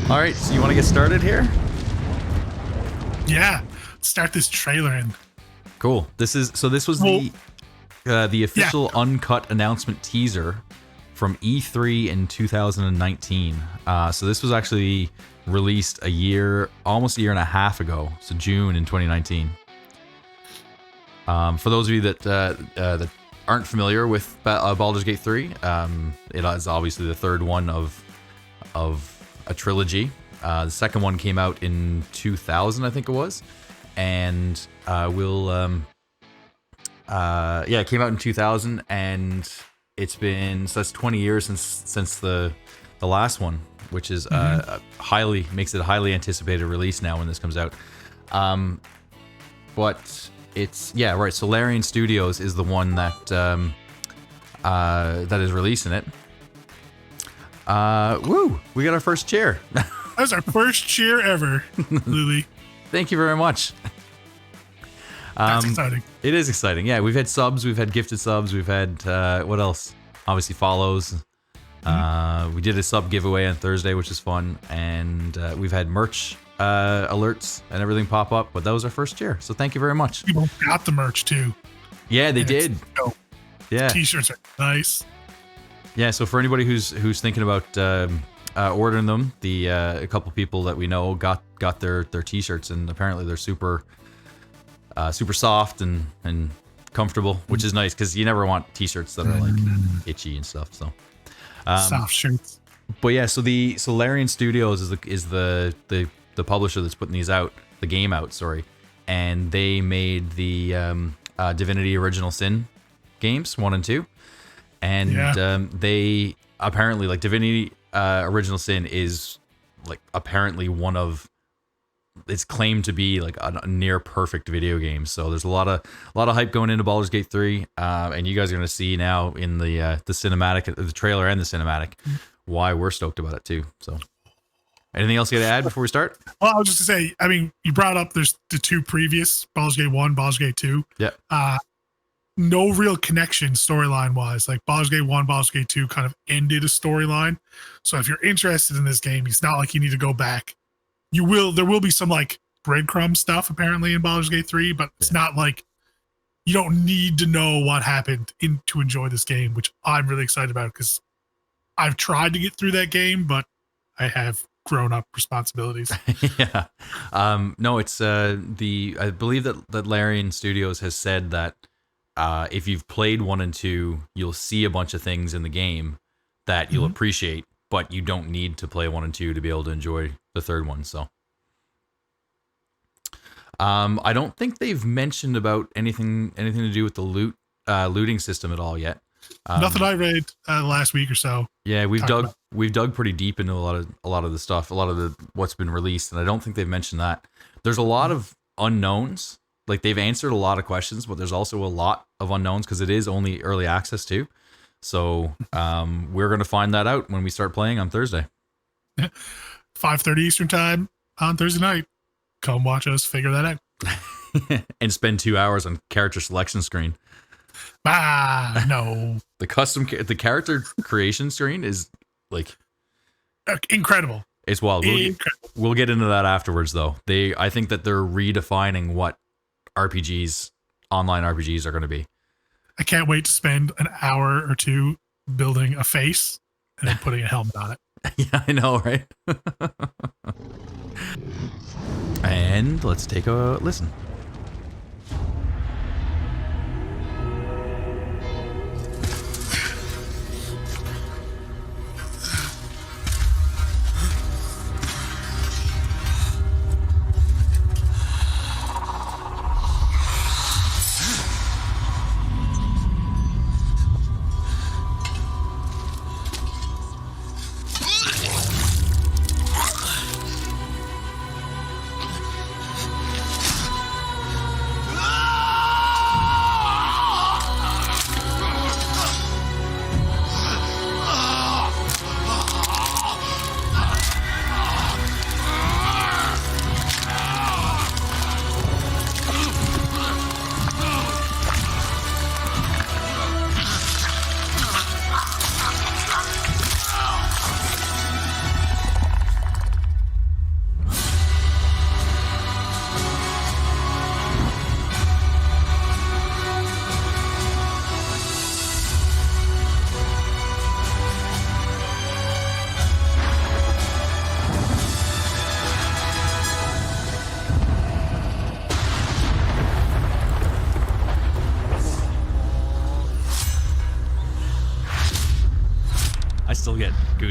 All right, so you want to get started here? Yeah, start this trailer in. Cool. This was the official uncut announcement teaser from E3 in 2019. So this was actually released almost a year and a half ago. So June in 2019. For those of you that aren't familiar with Baldur's Gate 3, it is obviously the third one of a trilogy. The second one came out in 2000, I think it was, and it came out in 2000, and it's been that's 20 years since the last one, which is makes it a highly anticipated release now when this comes out. But it's right. So Larian Studios is the one that is releasing it. Woo! We got our first cheer. That was our first cheer ever, Lily. Thank you very much. That's exciting. It is exciting. Yeah, we've had subs, we've had gifted subs, we've had what else? Obviously follows. We did a sub giveaway on Thursday, which is fun, and we've had merch alerts and everything pop up. But that was our first cheer, so thank you very much. People got the merch too. Yeah, they did. Yeah, T-shirts are nice. Yeah, so for anybody who's thinking about ordering them, a couple people that we know got their T-shirts, and apparently they're super soft and comfortable, which is nice because you never want T-shirts that are like itchy and stuff. So soft shirts. But yeah, so Larian Studios is the publisher that's putting these out, the game out, sorry, and they made the Divinity Original Sin games 1 and 2. And they apparently, like, Divinity Original Sin is like apparently it's claimed to be like a near perfect video game. So there's a lot of hype going into Baldur's Gate 3, and you guys are going to see now in the cinematic, the trailer and the cinematic, why we're stoked about it too. So anything else you got to add before we start? Well, I was just gonna say, I mean, you brought up there's the two previous Baldur's Gate 1, Baldur's Gate 2. Yeah. No real connection storyline wise. Like Baldur's Gate 1, Baldur's Gate 2 kind of ended a storyline. So if you're interested in this game, it's not like you need to go back. There will be some like breadcrumb stuff apparently in Baldur's Gate 3, but it's not like you don't need to know what happened to enjoy this game, which I'm really excited about because I've tried to get through that game, but I have grown up responsibilities. Yeah. No, it's I believe that Larian Studios has said that if you've played 1 and 2, you'll see a bunch of things in the game that you'll appreciate, but you don't need to play 1 and 2 to be able to enjoy the third one. So I don't think they've mentioned about anything to do with the looting system at all yet. Nothing I read last week or so. Yeah, we've dug pretty deep into a lot of the stuff, a lot of what's been released, and I don't think they've mentioned that. There's a lot of unknowns. Like, they've answered a lot of questions, but there's also a lot of unknowns because it is only early access too. So we're going to find that out when we start playing on Thursday. 5:30 Eastern time on Thursday night. Come watch us figure that out. And spend 2 hours on character selection screen. No. The character creation screen is like incredible. It's wild. We'll get into that afterwards, though. I think that they're redefining what online RPGs are going to be. I can't wait to spend an hour or two building a face and then putting a helmet on it. Yeah, I know, right? And let's take a listen.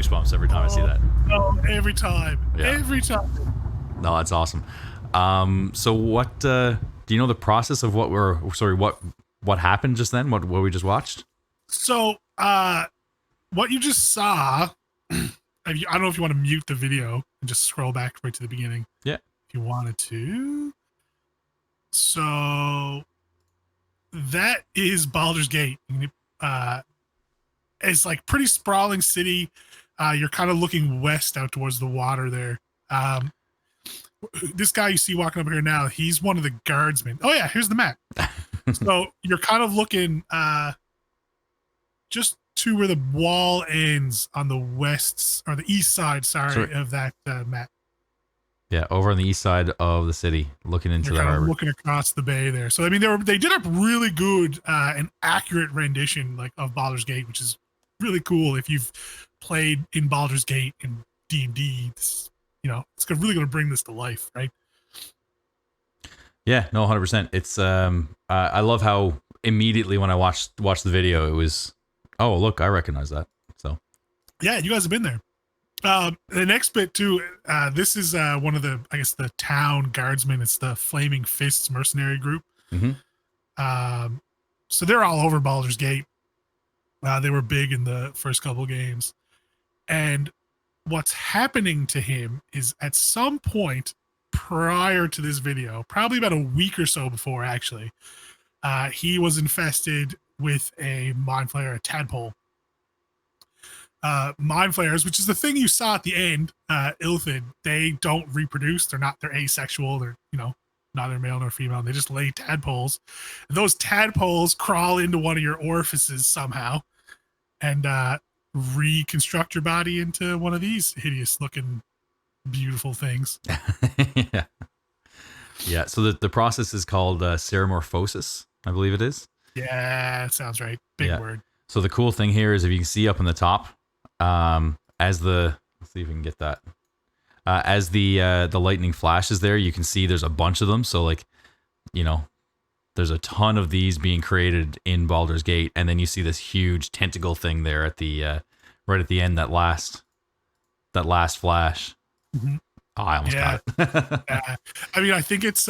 goosebumps every time I see that. Oh, every time. Yeah. Every time. No, that's awesome. So what do you know the process of what happened just then? What we just watched? So, what you just saw, I don't know if you want to mute the video and just scroll back right to the beginning. Yeah. If you wanted to. So, that is Baldur's Gate. It's like pretty sprawling city. You're kind of looking west out towards the water there. This guy you see walking up here now, he's one of the guardsmen. Oh yeah, here's the map. So you're kind of looking just to where the wall ends on the west or the east side, of that map. Yeah, over on the east side of the city, looking into the harbor. Looking across the bay there. So I mean, they did a really good and accurate rendition like of Baldur's Gate, which is really cool. If you've played in Baldur's Gate in D&D, it's really going to bring this to life, right? Yeah, no, 100%. It's I love how immediately when I watched the video, it was, oh look, I recognize that. So yeah, you guys have been there. The next bit too, this is one of the, I guess, the town guardsmen. It's the Flaming Fists mercenary group. Mm-hmm. So they're all over Baldur's Gate. They were big in the first couple games, and what's happening to him is at some point prior to this video, probably about a week or so before, actually, he was infested with a mind flayer, a tadpole. Mind flayers, which is the thing you saw at the end, Illithid, they don't reproduce. They're asexual. They're, neither male nor female. They just lay tadpoles. And those tadpoles crawl into one of your orifices somehow and reconstruct your body into one of these hideous looking, beautiful things. Yeah. So the process is called Ceramorphosis, I believe it is. Yeah, sounds right. Big word. So the cool thing here is if you can see up in the top, let's see if we can get that. As the lightning flashes there, you can see there's a bunch of them. So like, there's a ton of these being created in Baldur's Gate, and then you see this huge tentacle thing there at the right at the end. That last flash. Mm-hmm. Oh, I almost got it. I mean, I think that's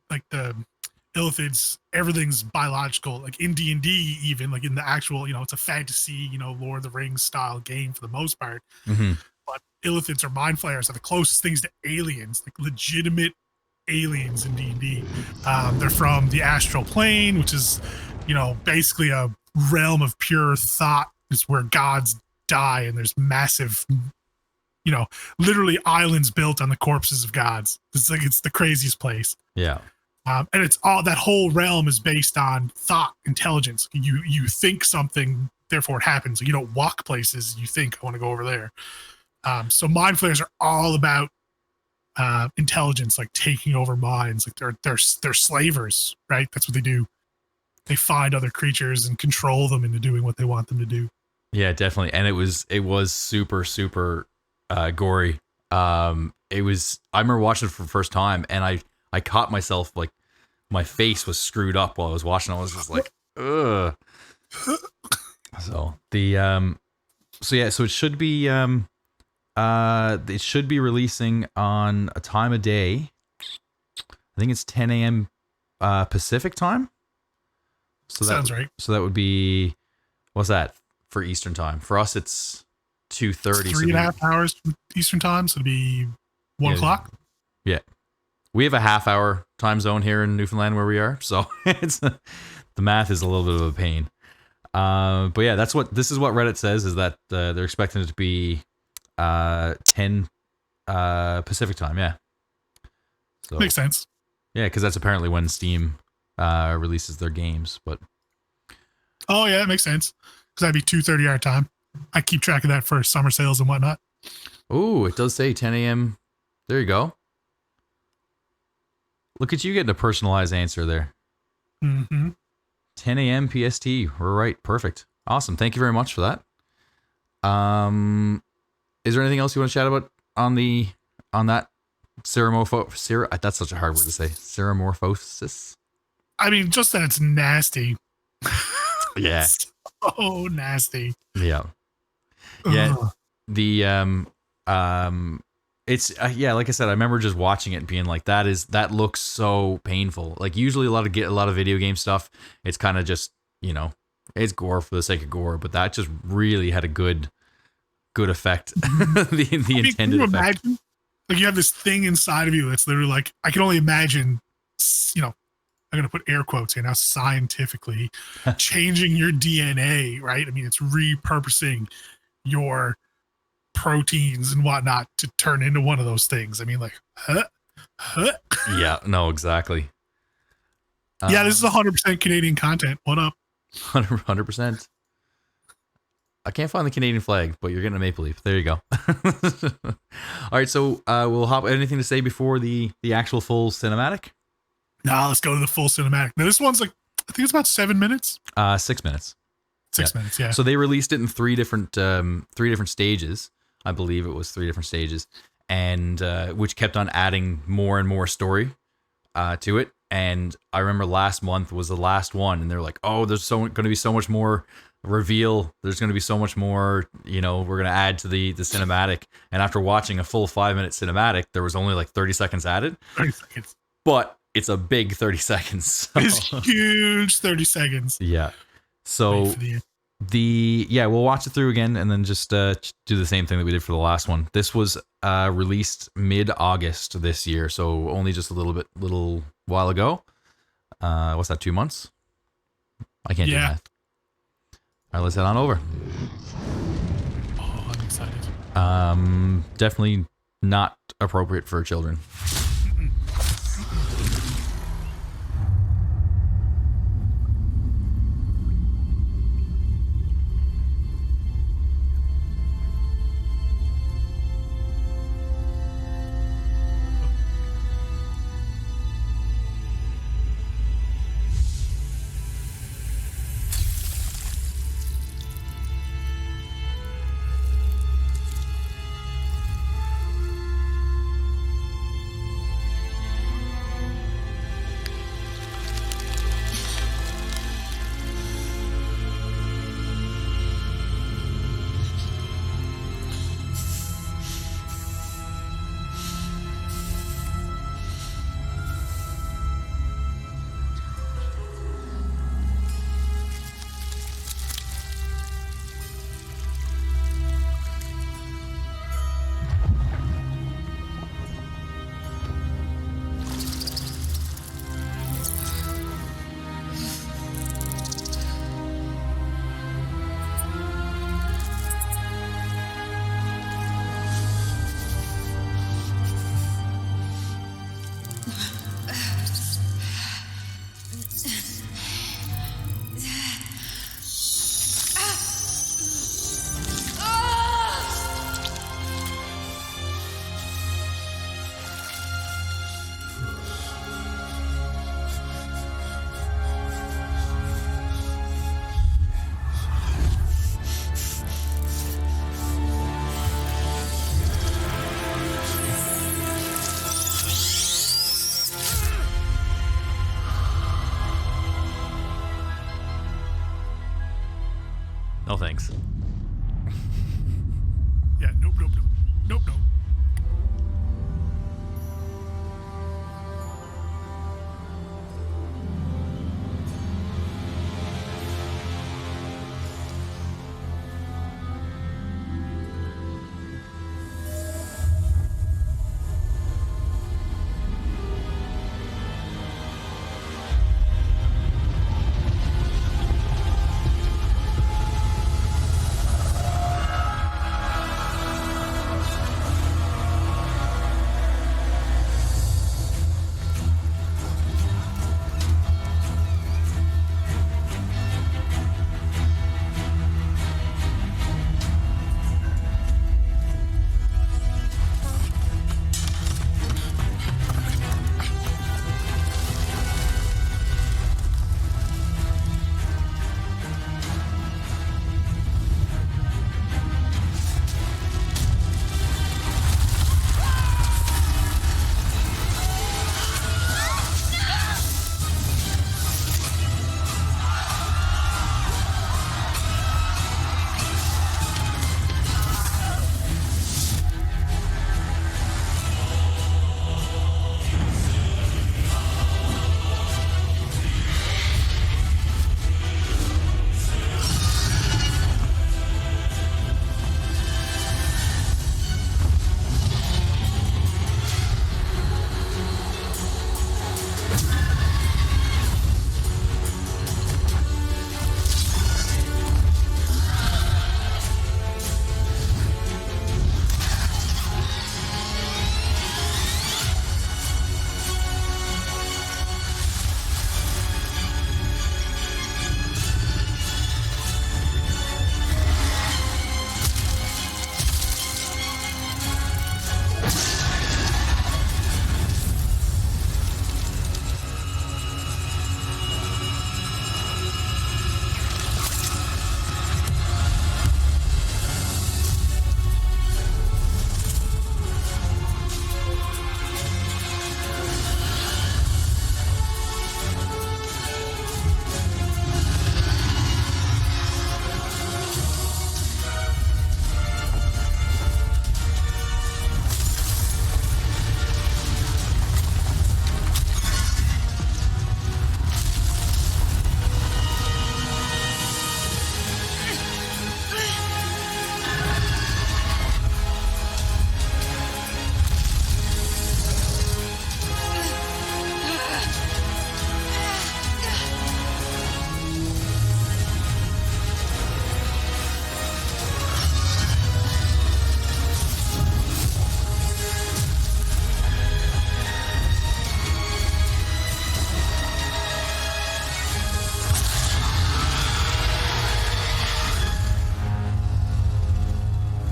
like the Illithid's, everything's biological, like in D&D, even like in the actual, it's a fantasy, Lord of the Rings style game for the most part. Mm-hmm. But Illithids or mind flayers are the closest things to aliens, like legitimate aliens in D&D. They're from the astral plane, which is, basically a realm of pure thought. It's where gods die, and there's massive, literally islands built on the corpses of gods. It's the craziest place. Yeah. And it's all, that whole realm is based on thought, intelligence. You think something, therefore it happens. You don't walk places. You think, I want to go over there. So mind flayers are all about intelligence, like taking over minds. Like they're slavers, right? That's what they do. They find other creatures and control them into doing what they want them to do. Yeah, definitely. And it was super, super gory. I remember watching it for the first time, and I caught myself, like, my face was screwed up while I was watching. I was just like, ugh. So so it should be releasing on a time of day. I think it's 10 a.m. Pacific time. So sounds right. So that would be, what's that for Eastern time? For us, it's 2:30. 3.5 hours Eastern time, so it'd be 1 o'clock. Yeah. We have a half-hour time zone here in Newfoundland where we are, so it's the math is a little bit of a pain. But yeah, this is what Reddit says, is that they're expecting it to be 10 Pacific time. Yeah, so makes sense. Yeah, because that's apparently when Steam releases their games. But oh yeah, it makes sense, because that'd be 2:30 our time. I keep track of that for summer sales and whatnot. Oh, it does say 10 a.m. There you go. Look at you getting a personalized answer there. Mm-hmm. 10 a.m. PST. We're right. Perfect. Awesome. Thank you very much for that. Is there anything else you want to chat about on that Ceramorphosis? That's such a hard word to say. Ceramorphosis. I mean, just that it's nasty. Yeah. So nasty. Yeah. Yeah, Ugh. the it's yeah, like I said, I remember just watching it and being like, that looks so painful. Like usually a lot of video game stuff, it's kind of just, it's gore for the sake of gore, but that just really had a good effect. the I mean, can intended you effect. imagine? Like you have this thing inside of you that's literally like, I can only imagine, I'm going to put air quotes here now, scientifically changing your DNA, right? I mean, it's repurposing your proteins and whatnot to turn into one of those things. I mean, like, huh? Yeah, no, exactly. Yeah, this is 100% Canadian content. What up? 100%. I can't find the Canadian flag, but you're getting a maple leaf. There you go. All right, so we'll hop. Anything to say before the actual full cinematic? Nah, let's go to the full cinematic. Now, this one's like, I think it's about 7 minutes. 6 minutes. 6 minutes, yeah. So they released it in three different stages. I believe it was 3 different stages, and which kept on adding more and more story to it. And I remember last month was the last one, and they're like, "Oh, there's going to be so much more reveal. There's going to be so much more. We're going to add to the cinematic." And after watching a full 5-minute cinematic, there was only like 30 seconds added. 30 seconds. But it's a big 30 seconds. So. It's huge 30 seconds. Yeah. So we'll watch it through again and then just do the same thing that we did for the last one. This was released mid-August this year, so only just a little while ago. What's that, 2 months? I can't do math. All right, let's head on over. Oh, I'm excited. Definitely not appropriate for children.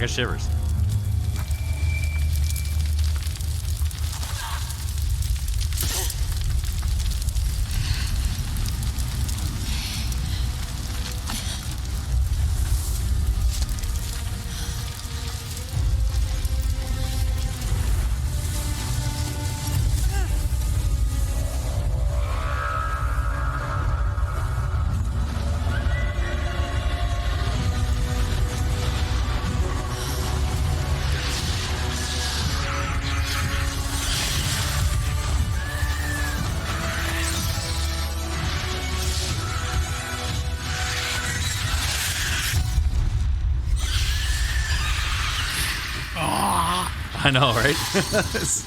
got shivers. I know, right?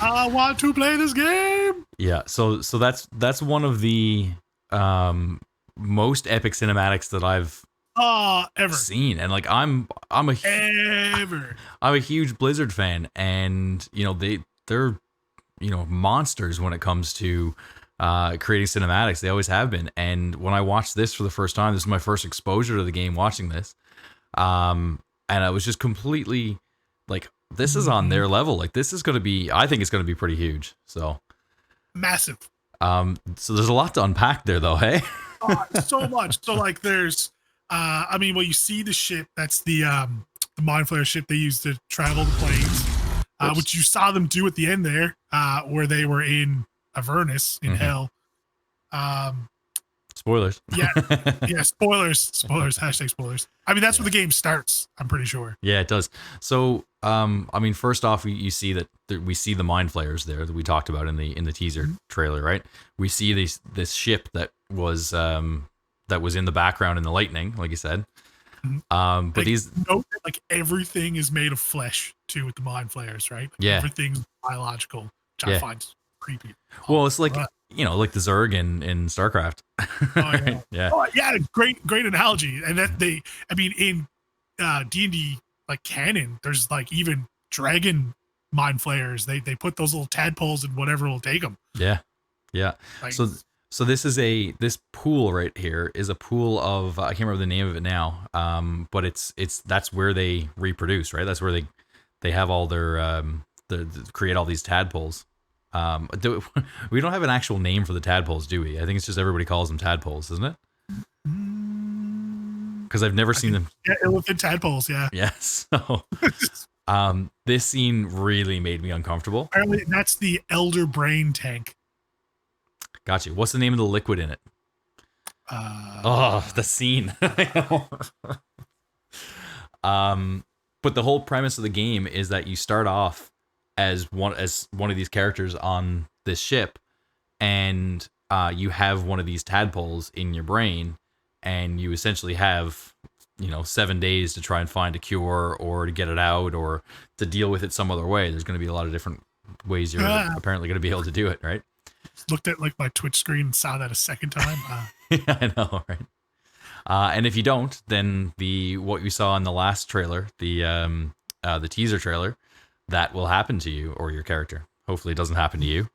I want to play this game. Yeah, so that's one of the most epic cinematics that I've Ever seen, and like I'm a ever. I'm a huge Blizzard fan, and you know they're monsters when it comes to creating cinematics. They always have been. And when I watched this for the first time, this is my first exposure to the game. Watching this, and I was just completely like, this is on their level. Like, this is going to be, I think it's going to be pretty huge. So Massive. So there's a lot to unpack there, though. Hey, So much. So like, there's, I mean, well, you see the ship. That's the Mind Flayer ship they used to travel the planes, which you saw them do at the end there, where they were in Avernus in hell. Spoilers. Yeah. Spoilers. Hashtag spoilers. I mean, that's where the game starts. I'm pretty sure. Yeah, it does. So, I mean, first off, you see that we see the Mind Flayers there that we talked about in the teaser trailer, right? We see this ship that was in the background in the lightning, like you said. But like, these, note that, like, everything is made of flesh too with the Mind Flayers, right? Like, yeah, everything's biological, which I find creepy. Well, it's like like the Zerg in StarCraft. Oh, yeah. Oh, yeah, great analogy. And that I mean, in D&D like canon, there's like even dragon Mind Flayers. They put those little tadpoles in whatever will take them. Yeah. Like, so this is this pool right here is a pool of, I can't remember the name of it now. But it's that's where they reproduce, right? That's where they have all their create all these tadpoles. We don't have an actual name for the tadpoles, do we? I think it's just everybody calls them tadpoles, isn't it? Because I've never seen them. Yeah, elephant tadpoles. Yeah. Yes. So, this scene really made me uncomfortable. Apparently, that's the Elder Brain tank. Gotcha. What's the name of the liquid in it? The scene. But the whole premise of the game is that you start off as one of these characters on this ship, and you have one of these tadpoles in your brain, and you essentially have 7 days to try and find a cure, or to get it out, or to deal with it some other way. There's going to be a lot of different ways you're apparently going to be able to do it, right? Looked at like my Twitch screen and saw that a second time. Yeah, I know, right? And if you don't, then what you saw in the last trailer, the teaser trailer, that will happen to you or your character. Hopefully, it doesn't happen to you,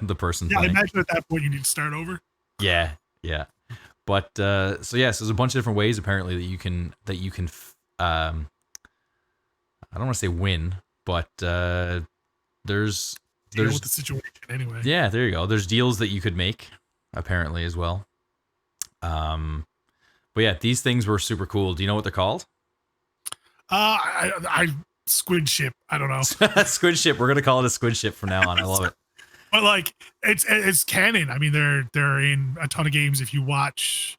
the person. Yeah, playing. I imagine at that point you need to start over. Yeah. But so there's a bunch of different ways apparently that you can I don't want to say win, but there's deal with the situation anyway. Yeah, there you go. There's deals that you could make apparently as well. But yeah, these things were super cool. Do you know what they're called? I squid ship. I don't know. Squid ship. We're gonna call it a squid ship from now on. I love it. But like, it's canon. I mean, they're in a ton of games. If you watch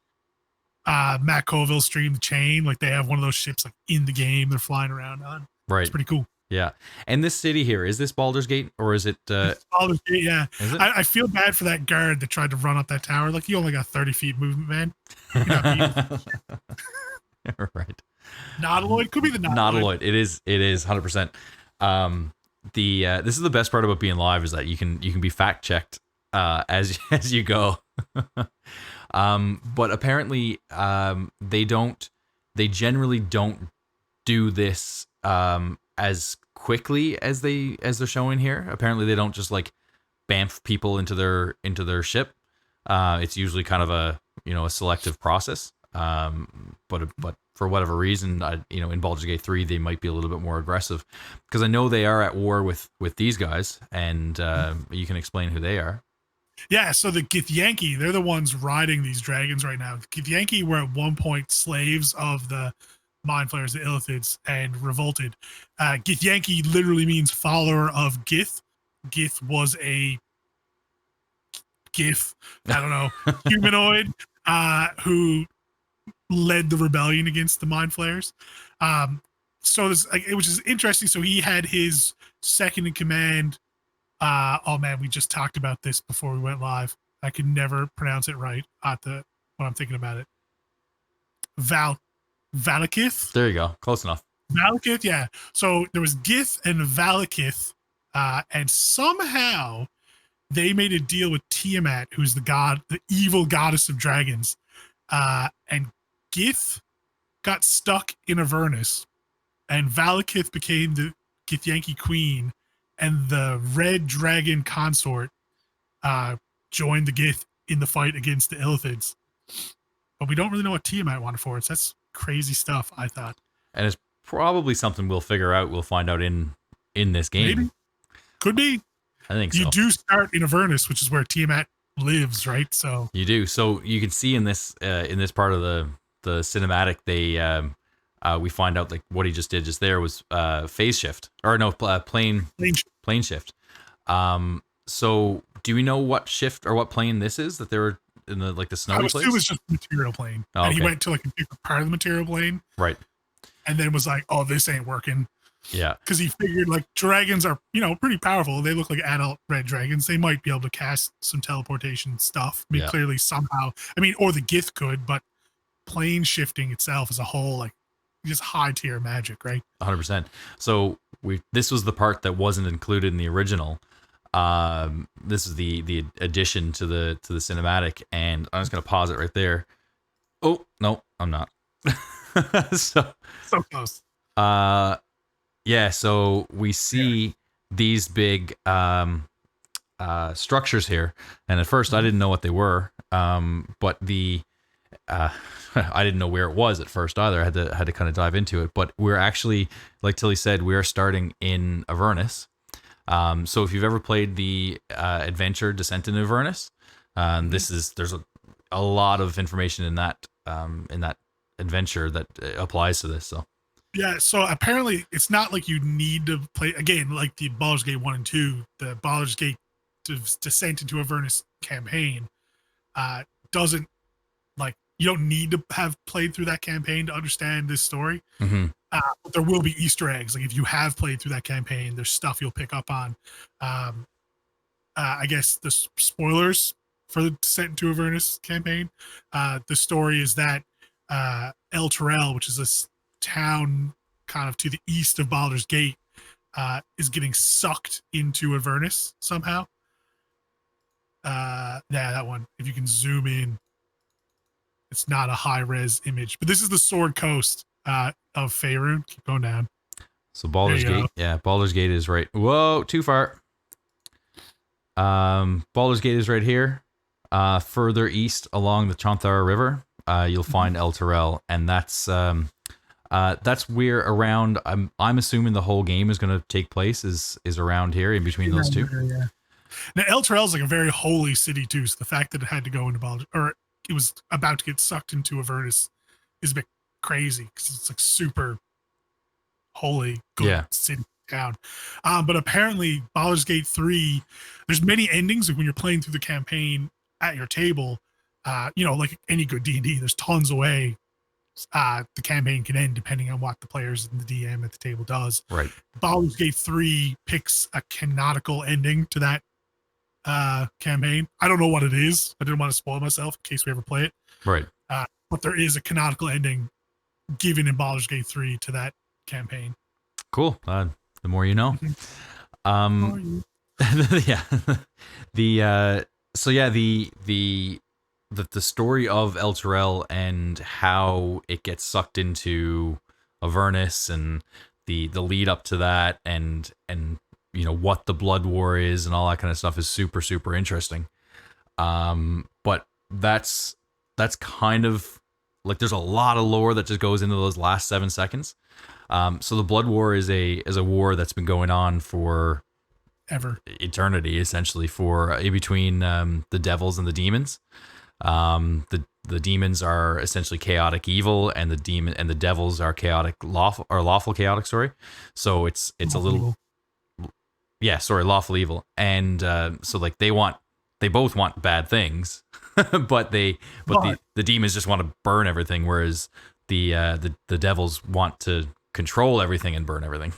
Matt Colville stream The Chain, like they have one of those ships like in the game they're flying around on. Right. It's pretty cool. Yeah. And this city here, is this Baldur's Gate or is it? Baldur's Gate, yeah. Is it? I feel bad for that guard that tried to run up that tower. Like, you only got 30 feet movement, man. You're not right. Nautiloid could be the Nautiloid. It is 100%. This is the best part about being live, is that you can be fact checked as you go. But apparently they generally don't do this as quickly as they're showing here. Apparently they don't just like bamf people into their ship. It's usually kind of a selective process. But but for whatever reason, in Baldur's Gate 3 they might be a little bit more aggressive, because I know they are at war with these guys, and you can explain who they are. Yeah, so the Githyanki, they're the ones riding these dragons right now. The Githyanki were at one point slaves of the Mind Flayers, the Illithids, and revolted. Githyanki literally means follower of Gith. Gith was a Gith, I don't know, humanoid who led the rebellion against the Mind Flayers. So this, which is interesting. So he had his second in command. Oh man, we just talked about this before we went live. I could never pronounce it right when I'm thinking about it. Valakith. There you go, close enough. Valakith, yeah. So there was Gith and Valakith, and somehow they made a deal with Tiamat, who's the evil goddess of dragons, and Gith got stuck in Avernus, and Valakith became the Githyanki queen, and the red dragon consort joined the Gith in the fight against the Illithids. But we don't really know what Tiamat wanted for it. So that's crazy stuff, I thought. And it's probably something we'll figure out. We'll find out in this game. Maybe. Could be. I think so. You do start in Avernus, which is where Tiamat lives, right? So you do. So you can see in this part of the cinematic, we find out like what he just did just there was phase shift, or no, plane shift. So do we know what shift or what plane this is that they were in the snowy place? It was just material plane, and he went to like a different part of the material plane, right? And then was like, "Oh, this ain't working." Yeah, because he figured like dragons are pretty powerful. They look like adult red dragons. They might be able to cast some teleportation stuff. I mean, clearly somehow. I mean, or the Gith could, but plane shifting itself as a whole, like, just high tier magic, right? 100%. So this was the part that wasn't included in the original. This is the addition to the cinematic, and I'm just gonna pause it right there. Oh no, I'm not. so close. Yeah. So we see these big structures here, and at first I didn't know what they were. But I didn't know where it was at first either. I had to kind of dive into it. But we're actually, like Tilly said, we are starting in Avernus. So if you've ever played the adventure Descent into Avernus, there's a lot of information in that adventure that applies to this. So yeah. So apparently it's not like you need to play again like the Baldur's Gate 1 and 2. The Baldur's Gate Descent into Avernus campaign doesn't, like, you don't need to have played through that campaign to understand this story. Mm-hmm. But there will be Easter eggs. Like if you have played through that campaign, there's stuff you'll pick up on. I guess the spoilers for the Descent into Avernus campaign. The story is that El Terrell, which is this town kind of to the east of Baldur's Gate, is getting sucked into Avernus somehow. Yeah, that one. If you can zoom in, it's not a high res image, but this is the Sword Coast of Faerun. Keep going down. So Baldur's Gate, Baldur's Gate is right. Whoa, too far. Baldur's Gate is right here. Further east along the Chonthar River, you'll find El Terrell, and that's where around. I'm assuming the whole game is going to take place is around here in between those two. Yeah. Now El Terrell is like a very holy city too, so the fact that it had to go into Baldur, or it was about to get sucked into Avernus, is a bit crazy because it's like super holy, good city town. But apparently Baldur's Gate 3, there's many endings. Like when you're playing through the campaign at your table, like any good D&D, there's tons of way the campaign can end depending on what the players and the DM at the table does. Right. Baldur's Gate 3 picks a canonical ending to that campaign. I don't know what it is. I didn't want to spoil myself in case we ever play it. Right. But there is a canonical ending given in Baldur's Gate 3 to that campaign. Cool. The more you know. Yeah. The story of El Terrell and how it gets sucked into Avernus and the lead up to that and what the Blood War is and all that kind of stuff is super, super interesting. But that's kind of like there's a lot of lore that just goes into those last 7 seconds. So the Blood War is a war that's been going on for Ever. eternity, essentially, for in between the devils and the demons. The demons are essentially chaotic evil, and the devils are chaotic lawful chaotic. Sorry, so it's a little Evil. Lawful evil, and so like they both want bad things, but the demons just want to burn everything, whereas the devils want to control everything and burn everything,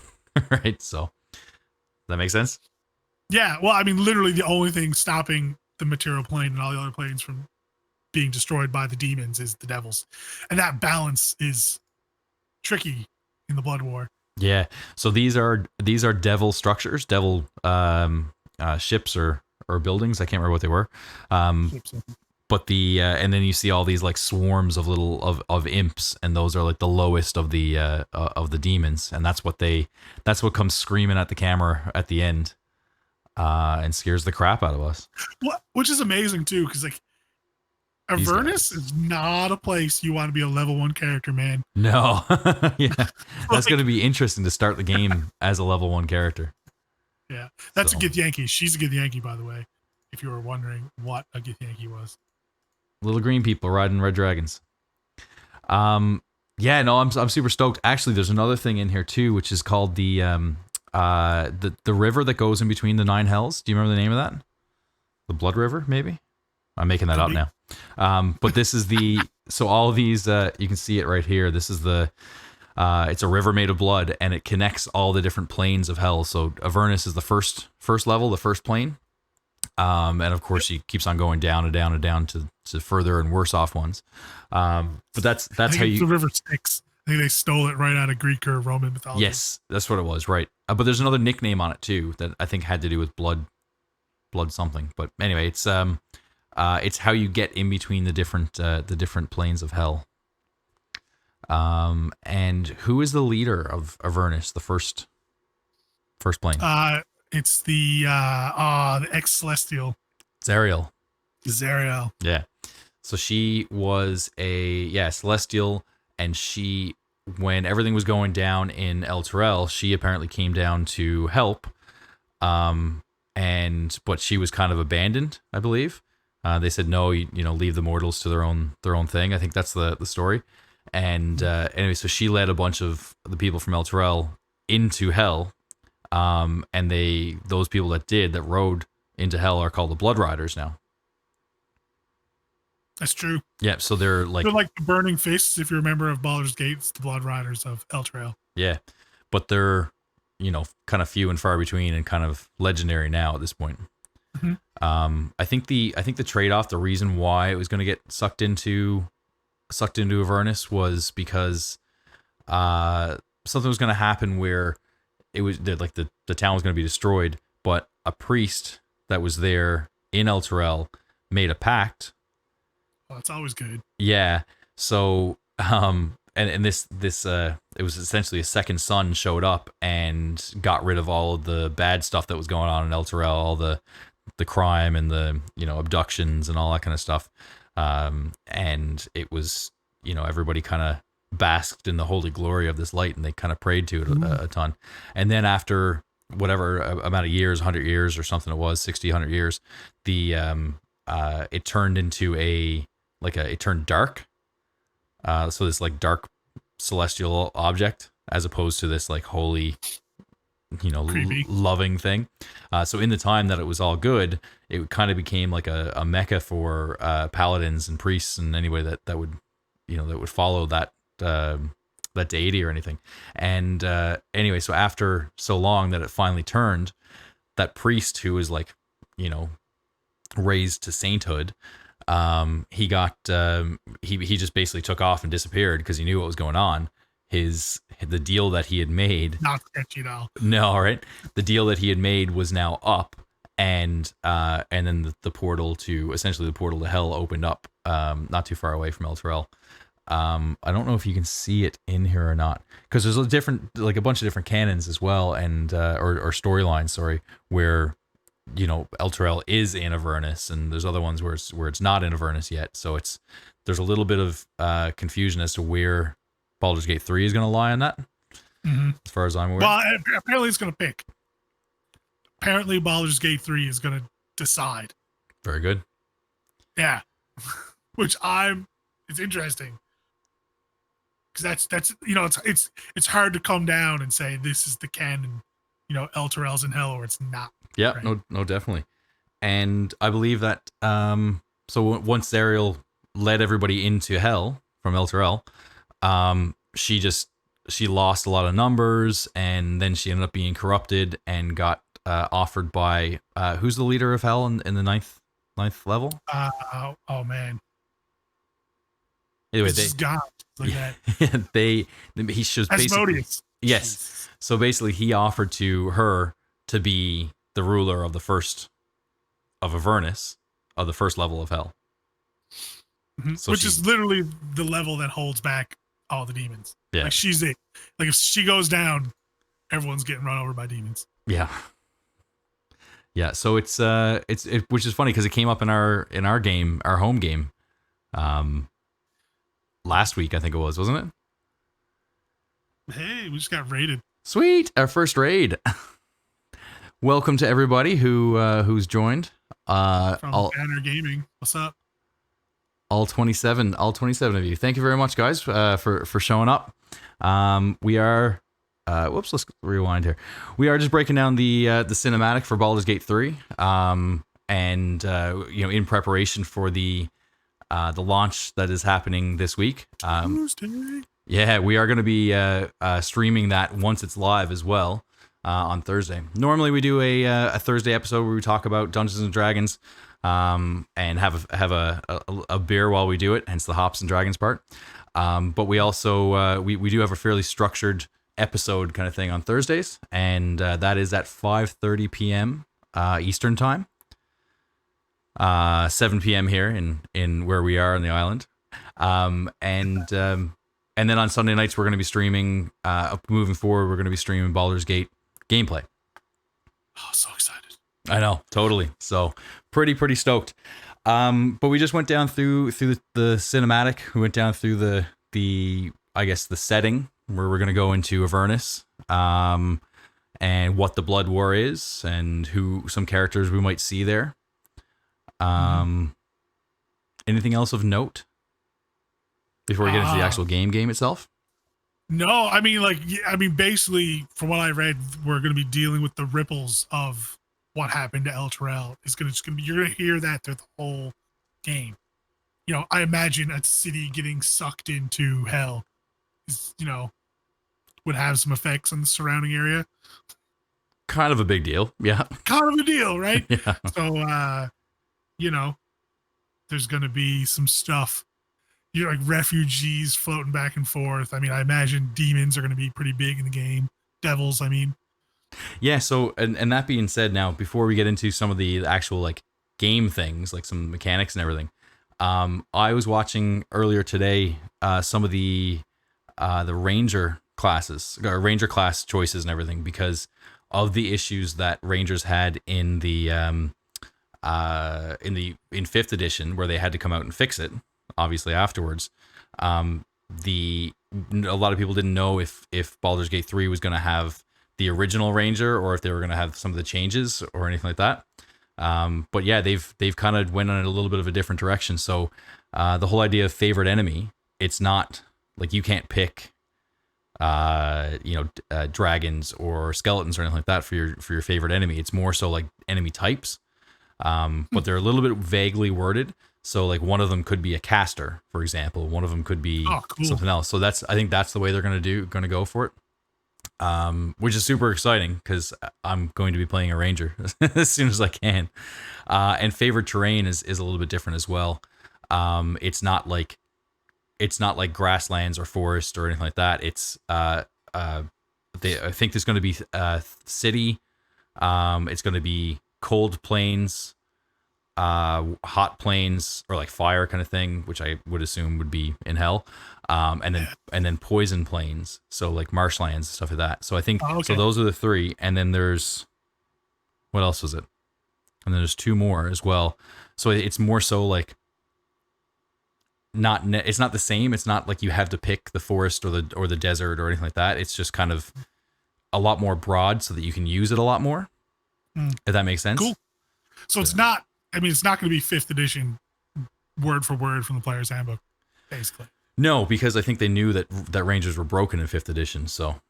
right? So does that make sense? Yeah, well, I mean, literally the only thing stopping the material plane and all the other planes from being destroyed by the demons is the devils, and that balance is tricky in the Blood War. Yeah. So these are devil structures, devil ships or buildings. I can't remember what they were. But and then you see all these like swarms of little of imps, and those are like the lowest of the demons, and that's what comes screaming at the camera at the end, and scares the crap out of us. Which is amazing too, because like Avernus is not a place you want to be a level 1 character, man. No. Yeah. That's going to be interesting to start the game as a level 1 character. Yeah. That's a Githyanki. She's a Githyanki, by the way, if you were wondering what a Githyanki was. Little green people riding red dragons. Yeah, no, I'm super stoked. Actually, there's another thing in here too, which is called the river that goes in between the 9 hells. Do you remember the name of that? The Blood River, maybe? I'm making that up now. But this is so all of these, you can see it right here. This is it's a river made of blood, and it connects all the different planes of hell. So Avernus is the first level, the first plane. And of course she keeps on going down and down and down to further and worse off ones. But that's how you... the river Styx. I think they stole it right out of Greek or Roman mythology. Yes, that's what it was, right. But there's another nickname on it too that I think had to do with blood something. But anyway, it's how you get in between the different planes of hell. And who is the leader of Avernus, the first plane? It's the ex-celestial. It's Ariel. Zariel. Yeah. So she was a celestial, and she, when everything was going down in El Terrell, she apparently came down to help. But she was kind of abandoned, I believe. They said no, leave the mortals to their own thing. I think that's the story. And anyway, so she led a bunch of the people from El Terrell into hell. And those people that rode into hell are called the Blood Riders now. That's true. Yeah, so they're like the burning fists, if you remember, of Baldur's Gate, the Blood Riders of El Terrell. Yeah, but they're kind of few and far between, and kind of legendary now at this point. Mm-hmm. I think the trade-off, the reason why it was going to get sucked into Avernus was because something was going to happen where it was like the town was going to be destroyed, but a priest that was there in El Terrell made a pact. Well, that's always good. Yeah. So and this it was essentially a second son showed up and got rid of all of the bad stuff that was going on in El Terrell, all the crime and the abductions and all that kind of stuff. And it was everybody kind of basked in the holy glory of this light, and they kind of prayed to it a ton. And then after whatever amount of years, 100 years or something it was, 60, 100 years, it turned into it turned dark. So this like dark celestial object, as opposed to this like holy, loving thing. So in the time that it was all good, it kind of became like a mecca for paladins and priests and anybody that would follow that deity or anything. And anyway, so after so long that it finally turned, that priest who was like raised to sainthood, he got he just basically took off and disappeared because he knew what was going on. The deal that he had made, not sketchy at all. No, right? The deal that he had made was now up, and then the portal to hell opened up, not too far away from El Terrell. I don't know if you can see it in here or not, because there's a bunch of different canons as well, and or storylines, sorry, where Elturel is in Avernus, and there's other ones where it's not in Avernus yet. So there's a little bit of confusion as to where Baldur's Gate 3 is going to lie on that, as far as I'm aware. Well, apparently it's going to pick. Apparently Baldur's Gate 3 is going to decide. Very good. Yeah. Which it's interesting. Because that's it's hard to come down and say this is the canon, Elturel's in hell, or it's not. Yeah, right? no, definitely. And I believe that so once Ariel led everybody into hell from Elturel, she lost a lot of numbers, and then she ended up being corrupted and got offered by who's the leader of hell in the ninth level? Oh man. Anyway, it's God like that. He shows basically, yes. Jeez. So basically, he offered to her to be the ruler of the first of Avernus, of the first level of hell. Mm-hmm. So which is literally the level that holds back all the demons. Yeah. Like she's it. Like if she goes down, everyone's getting run over by demons. Yeah. Yeah. So it's which is funny because it came up in our game, our home game, last week, I think it was, wasn't it? Hey, we just got raided. Sweet, our first raid. Welcome to everybody who's joined. From Banner Gaming. What's up? All 27 of you. Thank you very much, guys, for showing up. We are let's rewind here. We are just breaking down the cinematic for Baldur's Gate 3. And in preparation for the launch that is happening this week. Yeah, we are going to be streaming that once it's live as well on Thursday. Normally we do a Thursday episode where we talk about Dungeons and Dragons and have a beer while we do it, hence the hops and dragons part. But we also we do have a fairly structured episode kind of thing on Thursdays, and that is at 5:30 p.m. Eastern time. 7 p.m. here in where we are on the island. And then on Sunday nights, we're going to be streaming, moving forward, we're going to be streaming Baldur's Gate gameplay. Oh, so excited. I know, totally. So pretty stoked. But we just went down through the cinematic. We went down through the I guess the setting where we're going to go into Avernus, and what the Blood War is, and who some characters we might see there. Anything else of note before we get into the actual game itself? No, basically from what I read, we're going to be dealing with the ripples of what happened to Elturel. You're going to hear that through the whole game. I imagine a city getting sucked into hell is, would have some effects on the surrounding area. Kind of a big deal. Yeah. Kind of a deal, right? Yeah. So, there's going to be some stuff, like refugees floating back and forth. I imagine demons are going to be pretty big in the game. Devils, Yeah. So, and that being said, now, before we get into some of the actual like game things, like some mechanics and everything, I was watching earlier today, some of the ranger classes, or ranger class choices and everything, because of the issues that rangers had in the, in 5th edition, where they had to come out and fix it obviously afterwards. A lot of people didn't know if Baldur's Gate 3 was going to have the original ranger, or if they were going to have some of the changes or anything like that. But yeah, they've kind of went in a little bit of a different direction. So the whole idea of favorite enemy, it's not like you can't pick dragons or skeletons or anything like that for your favorite enemy. It's more so like enemy types. But they're a little bit vaguely worded. So like one of them could be a caster, for example. One of them could be something else. So I think that's the way they're going to go for it. Which is super exciting because I'm going to be playing a ranger as soon as I can. And favorite terrain is a little bit different as well. It's not like grasslands or forest or anything like that. It's I think there's going to be city. It's going to be cold plains, hot plains, or like fire kind of thing, which I would assume would be in hell, and then poison plains, so like marshlands, stuff like that. So I think so those are the three, and then there's, what else was it? and then there's 2 more as well. So it's more so like it's not the same. It's not like you have to pick the forest or the desert or anything like that. It's just kind of a lot more broad so that you can use it a lot more. If that makes sense. Cool. So it's not. I mean, it's not going to be 5th edition word for word from the player's handbook, basically. No, because I think they knew that Rangers were broken in 5th edition. So,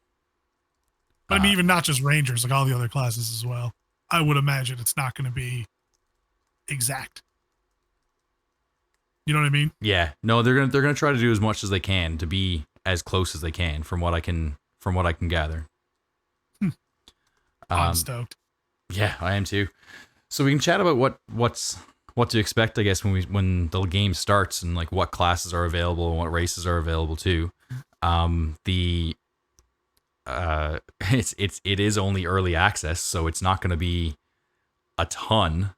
but I mean, even not just Rangers, like all the other classes as well. I would imagine it's not going to be exact. You know what I mean? Yeah. No, they're gonna try to do as much as they can to be as close as they can, from what I can gather. I'm stoked. Yeah, I am too. So we can chat about what to expect, I guess, when the game starts, and like what classes are available and what races are available too. It is only early access, so it's not going to be a ton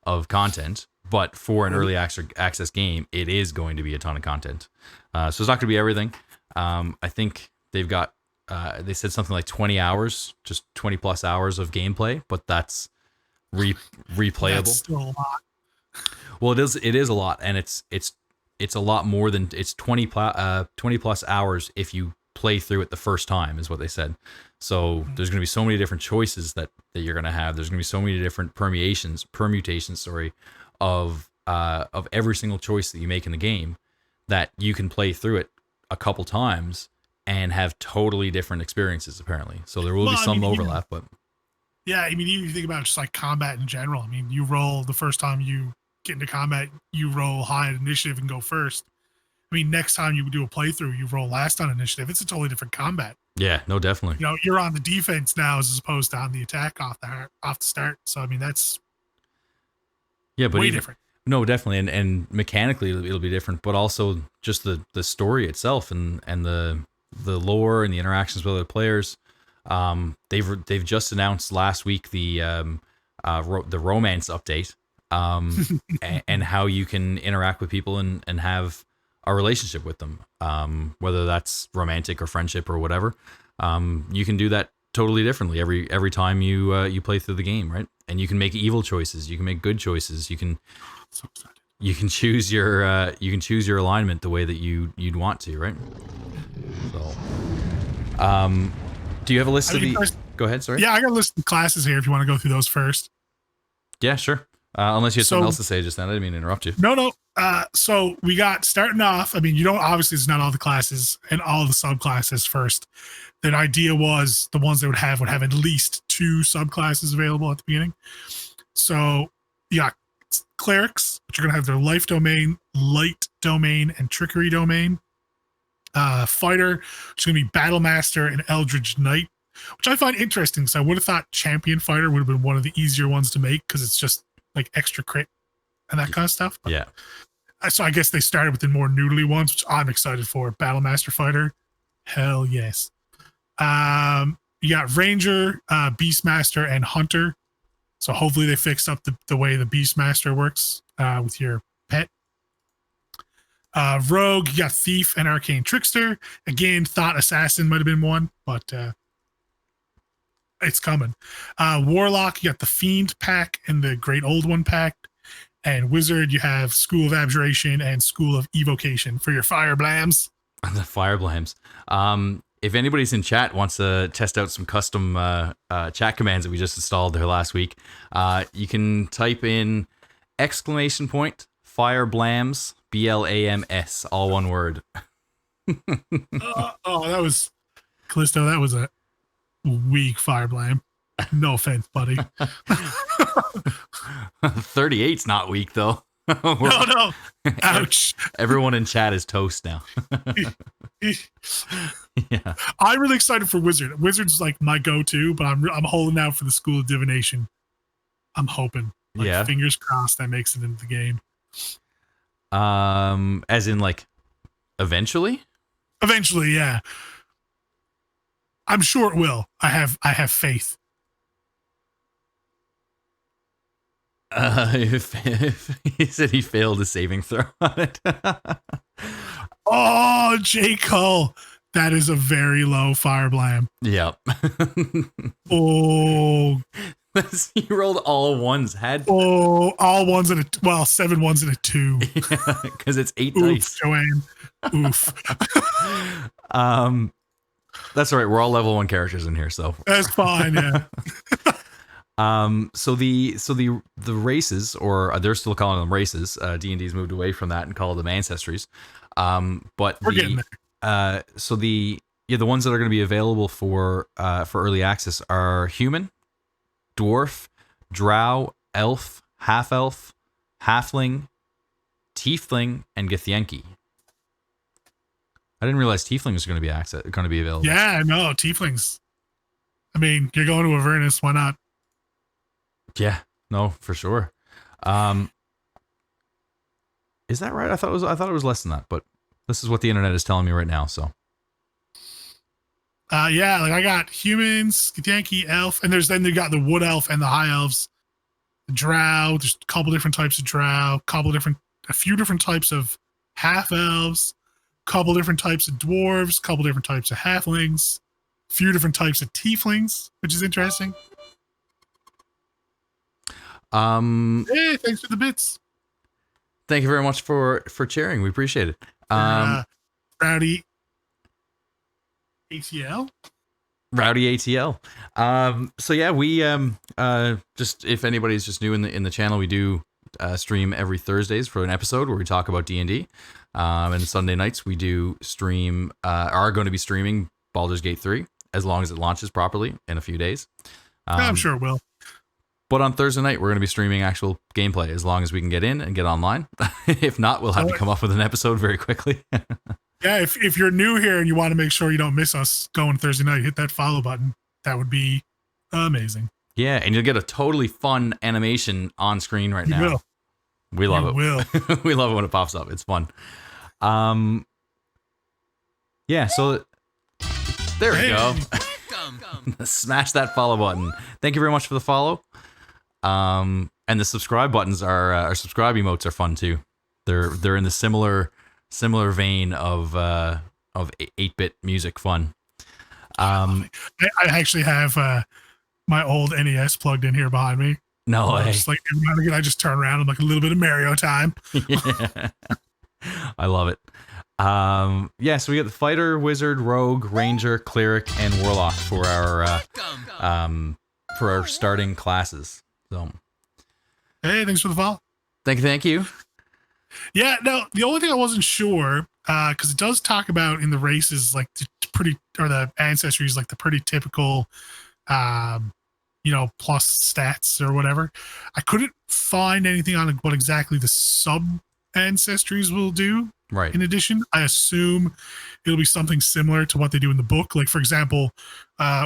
of content. But for an early access game, it is going to be a ton of content. So it's not going to be everything. I think they've got, they said something like 20 hours, just 20 plus hours of gameplay, but that's replayable. That's still a lot. Well, it is a lot, and it's a lot more than, it's 20 plus hours if you play through it the first time, is what they said. So there's going to be so many different choices that you're going to have. There's going to be so many different permutations, of every single choice that you make in the game, that you can play through it a couple times and have totally different experiences, apparently. So there will be some overlap, but yeah, I mean, even if you think about just like combat in general, I mean, you roll the first time you get into combat, you roll high on initiative and go first. I mean, next time you do a playthrough, you roll last on initiative. It's a totally different combat. Yeah, no, definitely. You know, you're on the defense now as opposed to on the attack off the start. So I mean, that's way different. No, definitely, and mechanically it'll be different, but also just the story itself and the lore and the interactions with other players. They've just announced last week the romance update, and how you can interact with people and have a relationship with them, whether that's romantic or friendship or whatever. You can do that totally differently every time you play through the game, right? And you can make evil choices, you can make good choices, you can choose your alignment the way that you'd want to, right? So, do you have a list of the? Go ahead, sorry. Yeah, I got a list of classes here if you want to go through those first. Yeah, sure. Unless you had something else to say just then. I didn't mean to interrupt you. No. So we got, starting off, I mean, obviously it's not all the classes and all the subclasses first. The idea was the ones they would have at least 2 subclasses available at the beginning. So you got clerics, which are going to have their life domain, light domain, and trickery domain. Fighter, which is going to be battle master and eldritch knight, which I find interesting because I would have thought champion fighter would have been one of the easier ones to make because it's just like extra crit and that kind of stuff. But, yeah. So I guess they started with the more noodly ones, which I'm excited for. Battle master fighter, hell yes. You got ranger, beastmaster, and hunter. So hopefully they fixed up the way the beastmaster works with your pet. Rogue, you got thief and arcane trickster. Again, thought assassin might have been one, but it's coming. Warlock, you got the fiend pack and the great old one pack. And wizard, you have school of abjuration and school of evocation for your fire blams. The fire blams. If anybody's in chat wants to test out some custom chat commands that we just installed there last week, you can type in !fire blams, BLAMS, all one word. That was Callisto. That was a weak fire blam. No offense, buddy. 38's not weak though. No. Ouch. Everyone in chat is toast now. Yeah. I'm really excited for Wizard. Wizard's like my go-to, but I'm holding out for the School of Divination. I'm hoping. Fingers crossed that makes it into the game. As in like eventually? Eventually, yeah. I'm sure it will. I have faith. He said he failed a saving throw on it. Oh, J. Cole. That is a very low fire blam. Yep. Oh, You rolled all ones. Had Oh, all ones and a 7 ones and a 2. because it's 8 Oof, dice. Joanne. Oof. That's all right. We're all level 1 characters in here, so That's fine. Yeah. So the races, or they're still calling them races. D&D's moved away from that and called them ancestries. But We're getting there. So the ones that are going to be available for early access are human, dwarf, drow, elf, half-elf, halfling, tiefling, and githyanki. I didn't realize tiefling was going to be available. Yeah, no, tieflings. I mean, you're going to Avernus, why not? Yeah, no, for sure. Is that right? I thought it was less than that, but this is what the internet is telling me right now. So, yeah, like I got humans, Yankee elf, and then they got the wood elf and the high elves, the drow. There's a couple different types of drow, a few different types of half elves, couple different types of dwarves, couple different types of halflings, a few different types of tieflings, which is interesting. Hey, thanks for the bits. Thank you very much for cheering. We appreciate it. Rowdy ATL. Rowdy ATL. So yeah, we just, if anybody's just new in the channel, we do stream every Thursdays for an episode where we talk about D&D. And Sunday nights we do stream are going to be streaming Baldur's Gate 3 as long as it launches properly in a few days. I'm sure it will. But on Thursday night, we're going to be streaming actual gameplay as long as we can get in and get online. If not, we'll have to come up with an episode very quickly. Yeah, if you're new here and you want to make sure you don't miss us going Thursday night, hit that follow button. That would be amazing. Yeah, and you'll get a totally fun animation on screen right now. Will. We love it. Will. We love it when it pops up. It's fun. Yeah, so there we go. Smash that follow button. Thank you very much for the follow. And the subscribe buttons our subscribe emotes are fun too. They're in the similar vein of 8-bit music fun. I actually have my old NES plugged in here behind me. No way. Just like every now and again, I just turn around and like a little bit of Mario time. Yeah. I love it. Yeah, so we got the fighter, wizard, rogue, ranger, cleric, and warlock for our starting classes. So, hey, thanks for the follow. Thank you. Yeah, no, the only thing I wasn't sure, because it does talk about in the races, like the ancestries, like the pretty typical, plus stats or whatever. I couldn't find anything on what exactly the sub ancestries will do. Right. In addition, I assume it'll be something similar to what they do in the book. Like, for example,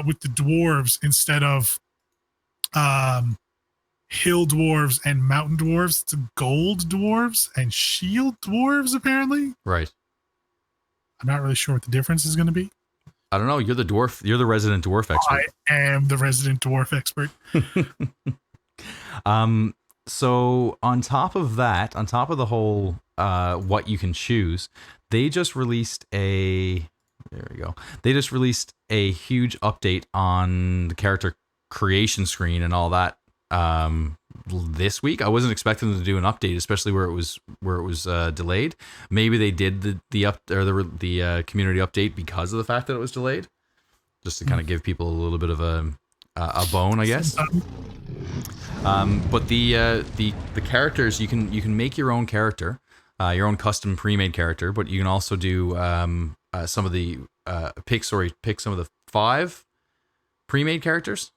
with the dwarves, instead of hill dwarves and mountain dwarves, it's gold dwarves and shield dwarves, apparently. Right. I'm not really sure what the difference is going to be. I don't know. You're the dwarf. You're the resident dwarf expert. I am the resident dwarf expert. So on top of the whole what you can choose, they just released a huge update on the character creation screen and all that this week. I wasn't expecting them to do an update, especially where it was delayed. Maybe they did the community update because of the fact that it was delayed, just to kind of give people a little bit of a bone, I guess. But the characters, you can make your own character, your own custom pre-made character, but you can also do some of the pick some of the 5 pre-made characters.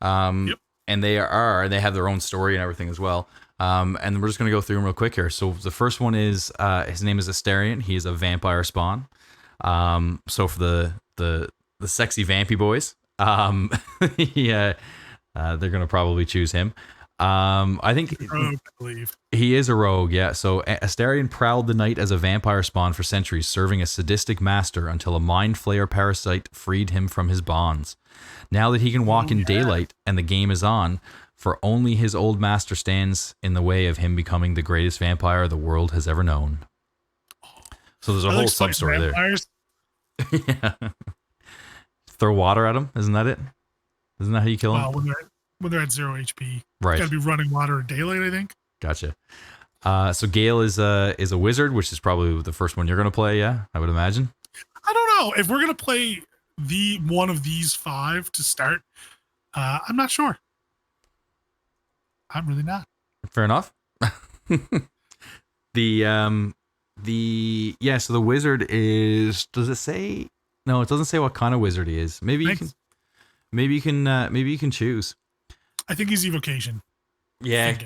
Yep. And they have their own story and everything as well. And we're just gonna go through them real quick here. So the first one is his name is Astarion. He is a vampire spawn. So for the sexy vampy boys, yeah. They're gonna probably choose him. I think Rogue, I believe. he is a rogue. Yeah. So Astarion prowled the night as a vampire spawn for centuries, serving a sadistic master until a mind flayer parasite freed him from his bonds. Now that he can walk in daylight and the game is on, for only his old master stands in the way of him becoming the greatest vampire the world has ever known. So there's a whole sub story there. Yeah. Throw water at him. Isn't that it? Isn't that how you kill him? when they're at 0 HP. Right. Got to be running water or daylight, I think. Gotcha. So Gale is a wizard, which is probably the first one you're gonna play. Yeah, I would imagine. I don't know if we're gonna play one of these 5 to start. I'm not sure. I'm really not. Fair enough. So the wizard is. Does it say? No, it doesn't say what kind of wizard he is. Maybe you can choose. I think he's evocation. Yeah.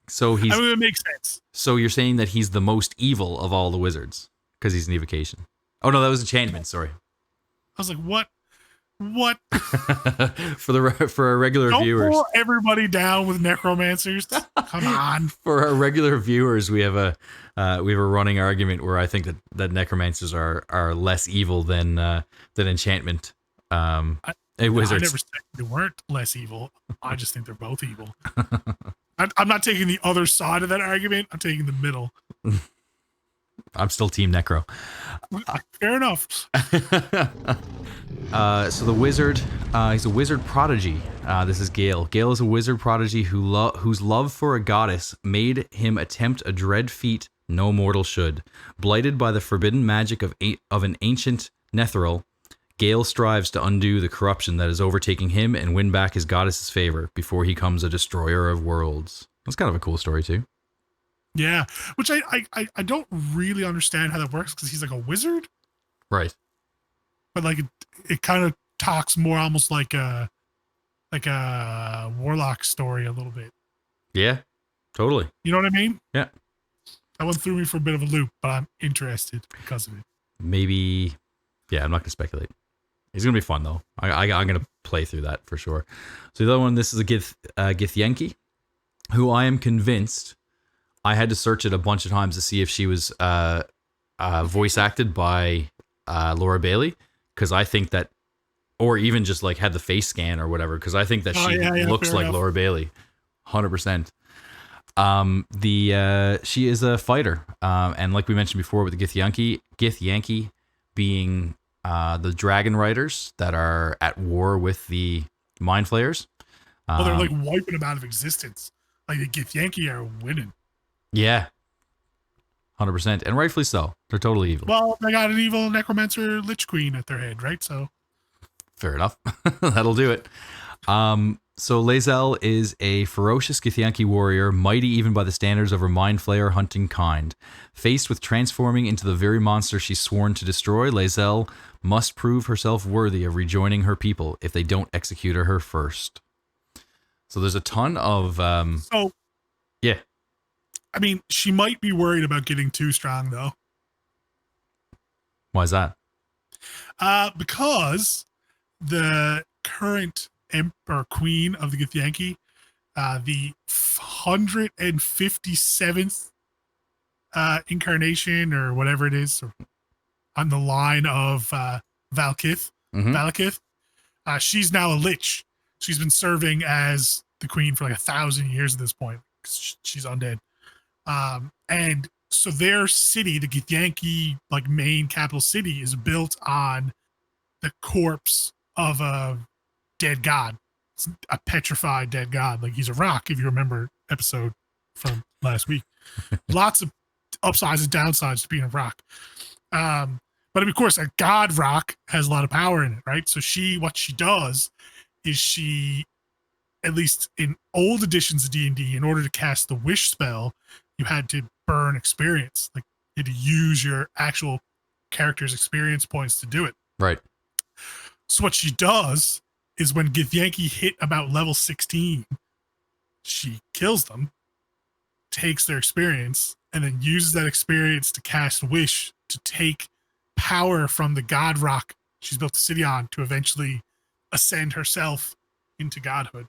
So he's. I mean, it makes sense. So you're saying that he's the most evil of all the wizards because he's an evocation. Oh no, that was enchantment. Sorry. I was like, what? What? for our regular viewers, pull everybody down with necromancers. Come on. For our regular viewers, we have a running argument where I think that necromancers are less evil than enchantment. Wizards. I never said they weren't less evil. I just think they're both evil. I'm not taking the other side of that argument. I'm taking the middle. I'm still Team Necro. Fair enough. So the wizard, he's a wizard prodigy. This is Gale. Gale is a wizard prodigy whose love for a goddess made him attempt a dread feat no mortal should. Blighted by the forbidden magic of an ancient Netheril, Gale strives to undo the corruption that is overtaking him and win back his goddess's favor before he becomes a destroyer of worlds. That's kind of a cool story too. Yeah, which I don't really understand how that works because he's like a wizard, right? But like it kind of talks more almost like a Warlock story a little bit. Yeah, totally. You know what I mean? Yeah. That one threw me for a bit of a loop, but I'm interested because of it. Maybe, yeah. I'm not gonna speculate. It's gonna be fun though. I'm gonna play through that for sure. So the other one, this is a Githyanki, who I am convinced. I had to search it a bunch of times to see if she was voice acted by Laura Bailey, because I think that, or even just like had the face scan or whatever, because I think that she looks like Laura Bailey, 100%. She is a fighter, and like we mentioned before with the Githyanki being the dragon riders that are at war with the mind flayers. Well, they're like wiping them out of existence. Like the Githyanki are winning. Yeah, 100%, and rightfully so. They're totally evil. Well, they got an evil necromancer lich queen at their head, right? So, fair enough. That'll do it. So Lae'zel is a ferocious Githyanki warrior, mighty even by the standards of her mind flayer hunting kind. Faced with transforming into the very monster she's sworn to destroy, Lae'zel must prove herself worthy of rejoining her people if they don't execute her first. So there's a ton of yeah. I mean, she might be worried about getting too strong, though. Why is that? Because the current emperor queen of the Githyanki, the 157th incarnation or whatever it is, on the line of Valakith. Mm-hmm. Valakith. She's now a lich. She's been serving as the queen for like 1,000 years at this point. She's undead. And so their city, the Githyanki, like main capital city, is built on the corpse of a dead god. It's a petrified dead god. Like he's a rock, if you remember episode from last week. Lots of upsides and downsides to being a rock. But of course, a god rock has a lot of power in it, right? So what she does is she, at least in old editions of D&D, in order to cast the wish spell, you had to burn experience. Like you had to use your actual character's experience points to do it. Right. So what she does is when Githyanki hit about level 16, she kills them, takes their experience, and then uses that experience to cast wish to take power from the god rock she's built the city on to eventually ascend herself into godhood.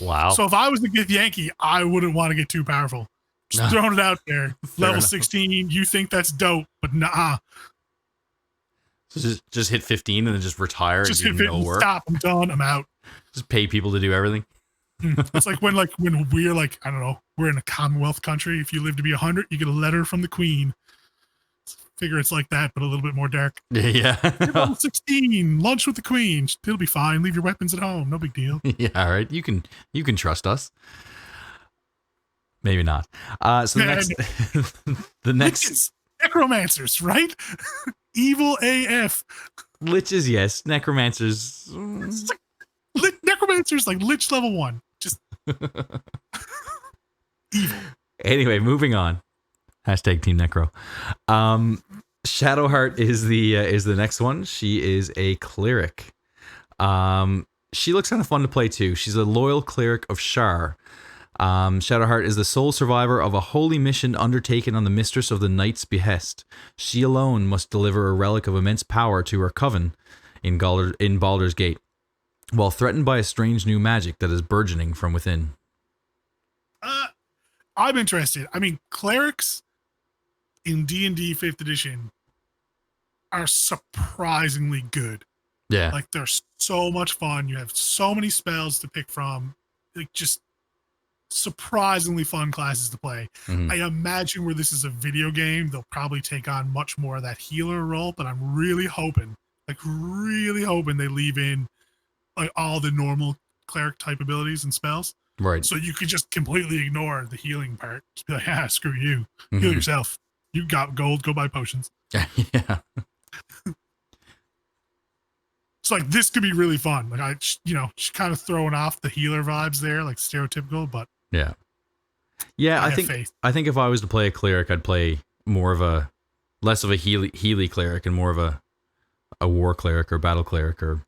Wow. So if I was the Githyanki, I wouldn't want to get too powerful. Just throwing it out there. Level 16, you think that's dope, but nah. So just hit 15 and then just retire just and do no work. Stop, I'm done, I'm out. Just pay people to do everything. It's like when we're like, I don't know, we're in a Commonwealth country. If you live to be 100, you get a letter from the Queen. It's Figure it's like that, but a little bit more dark. Yeah. Level 16, lunch with the queen. It'll be fine. Leave your weapons at home. No big deal. Yeah, all right. You can trust us. Maybe not. So the next Liches, necromancers, right? Evil AF. liches, yes. Necromancers. Necromancers like Lich level 1. Just evil. Anyway, moving on. Hashtag Team Necro. Shadowheart is the next one. She is a cleric. She looks kind of fun to play too. She's a loyal cleric of Shar. Shadowheart is the sole survivor of a holy mission undertaken on the mistress of the knight's behest. She alone must deliver a relic of immense power to her coven in Baldur's Gate, while threatened by a strange new magic that is burgeoning from within. I'm interested. I mean, clerics in D&D 5th edition are surprisingly good. Yeah. Like, they're so much fun. You have so many spells to pick from. Like, just surprisingly fun classes to play. Mm-hmm. I imagine where this is a video game, they'll probably take on much more of that healer role, but I'm really hoping they leave in like all the normal cleric type abilities and spells. Right. So you could just completely ignore the healing part. Just be like, screw you. Heal yourself. You got gold, go buy potions. Yeah. It's like, this could be really fun. Like, she's kind of throwing off the healer vibes there, like stereotypical, but yeah. I think if I was to play a cleric, I'd play more of less of a Healy cleric and more of a war cleric or battle cleric or,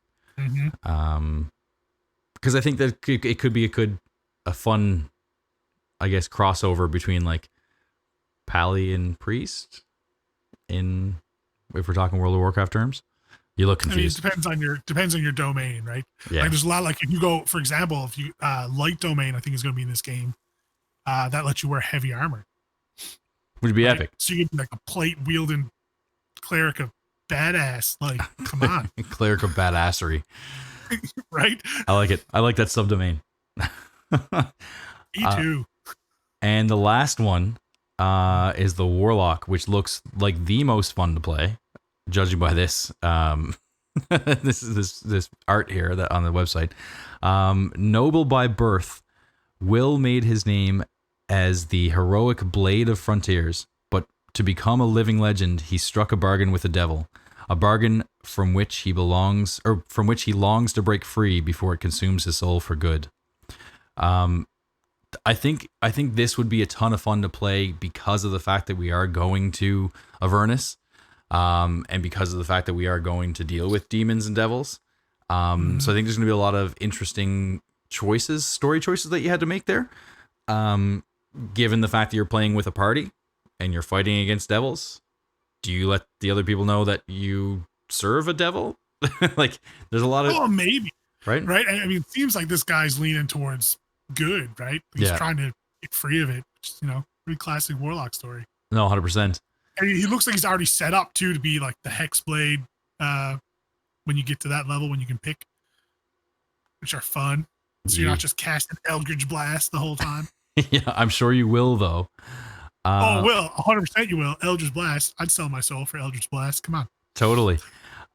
because I think that it could be a fun, I guess, crossover between like Pally and Priest if we're talking World of Warcraft terms. You look confused. I mean, it depends on your domain, right? Yeah. Like, there's a lot, like if you go, for example, if you light domain, I think is going to be in this game, that lets you wear heavy armor. Would be epic. So you get like a plate wielding cleric of badass. Like, come on. Cleric of badassery. Right? I like it. I like that subdomain. Me too. And the last one is the Warlock, which looks like the most fun to play, judging by this this art here that on the website. Noble by birth, Will made his name as the heroic blade of frontiers, but to become a living legend, he struck a bargain with the devil, a bargain from which he longs to break free before it consumes his soul for good. I think this would be a ton of fun to play because of the fact that we are going to Avernus, and because of the fact that we are going to deal with demons and devils. So I think there's going to be a lot of interesting story choices that you had to make there. Given the fact that you're playing with a party and you're fighting against devils, do you let the other people know that you serve a devil? Like, there's a lot of... maybe. Right? Right? I mean, it seems like this guy's leaning towards good, right? He's trying to get free of it. Just, pretty classic Warlock story. No, 100%. And he looks like he's already set up, too, to be like the Hexblade when you get to that level, when you can pick, which are fun. So you're not just casting Eldritch Blast the whole time. Yeah, I'm sure you will, though. Will. 100% you will. Eldritch Blast. I'd sell my soul for Eldritch Blast. Come on. Totally.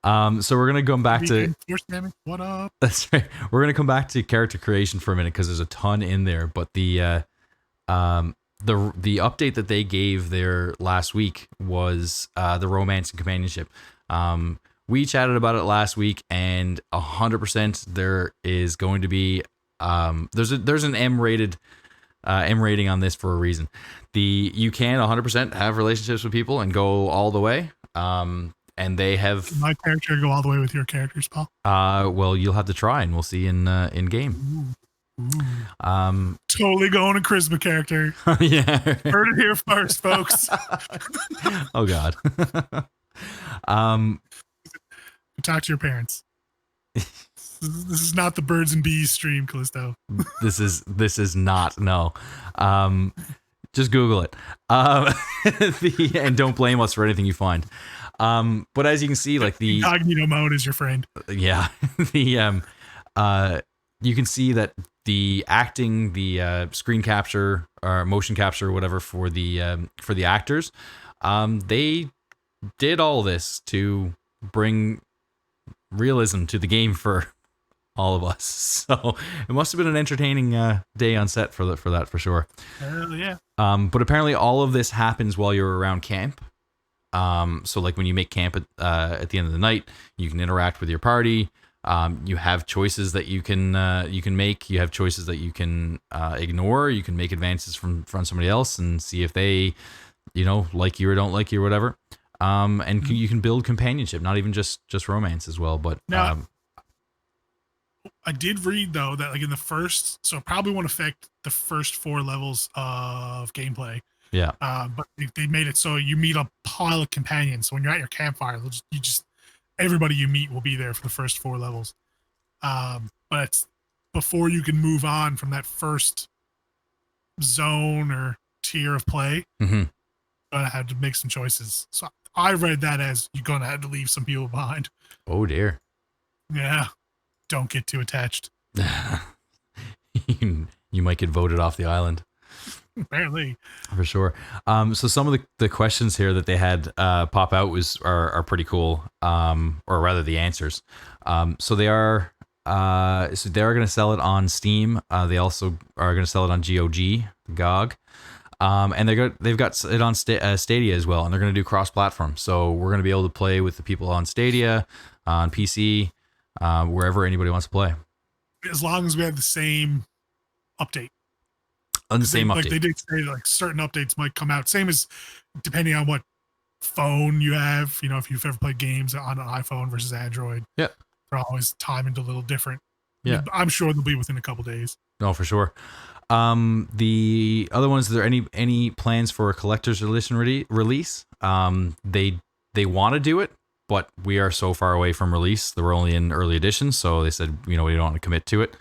So we're going to come back to... What up? That's right. We're going to come back to character creation for a minute because there's a ton in there. But the update that they gave there last week was the romance and companionship. We chatted about it last week, and 100% there is going to be... there's an M rating on this for a reason. You can 100% have relationships with people and go all the way. And they have... Did my character go all the way with your characters, Paul? Well, you'll have to try, and we'll see in game. Ooh. Totally going a charisma character. Yeah. Heard it here first, folks. Oh God. Talk to your parents. This is not the birds and bees stream, Callisto. This is not. No. Just Google it. And don't blame us for anything you find. But as you can see, like the incognito mode is your friend. Yeah. You can see that the acting, the screen capture or motion capture or whatever for the actors, they did all this to bring realism to the game for all of us. So it must have been an entertaining day on set for that for sure. Yeah. But apparently all of this happens while you're around camp. So like when you make camp at the end of the night, you can interact with your party. You have choices that you can make. You have choices that you can ignore. You can make advances from somebody else and see if they, like you or don't like you or whatever. And you can build companionship, not even just romance as well. But now, I did read though that like in the first, so it probably won't affect the first 4 levels of gameplay. Yeah. But they made it so you meet a pile of companions. So when you're at your campfire, everybody you meet will be there for the first 4 levels. But it's before you can move on from that first zone or tier of play. Mm-hmm. Gonna have to make some choices. So I read that as you're gonna have to leave some people behind. Oh dear. Yeah. Don't get too attached. You might get voted off the island. Apparently. For sure. So some of the questions here that they had pop out are pretty cool. Or rather the answers. So they are going to sell it on Steam. They also are going to sell it on GOG. And they've got it on Stadia as well, and they're going to do cross-platform. So we're going to be able to play with the people on Stadia, on PC, wherever anybody wants to play. As long as we have the same update. On the same update. Like they did say, like certain updates might come out. Same as depending on what phone you have. If you've ever played games on an iPhone versus Android. Yeah. They're always timed a little different. Yeah. I'm sure they'll be within a couple days. No, for sure. The other ones, is there any plans for a collector's edition release? They want to do it, but we are so far away from release. We're only in early edition, so they said, we don't want to commit to it.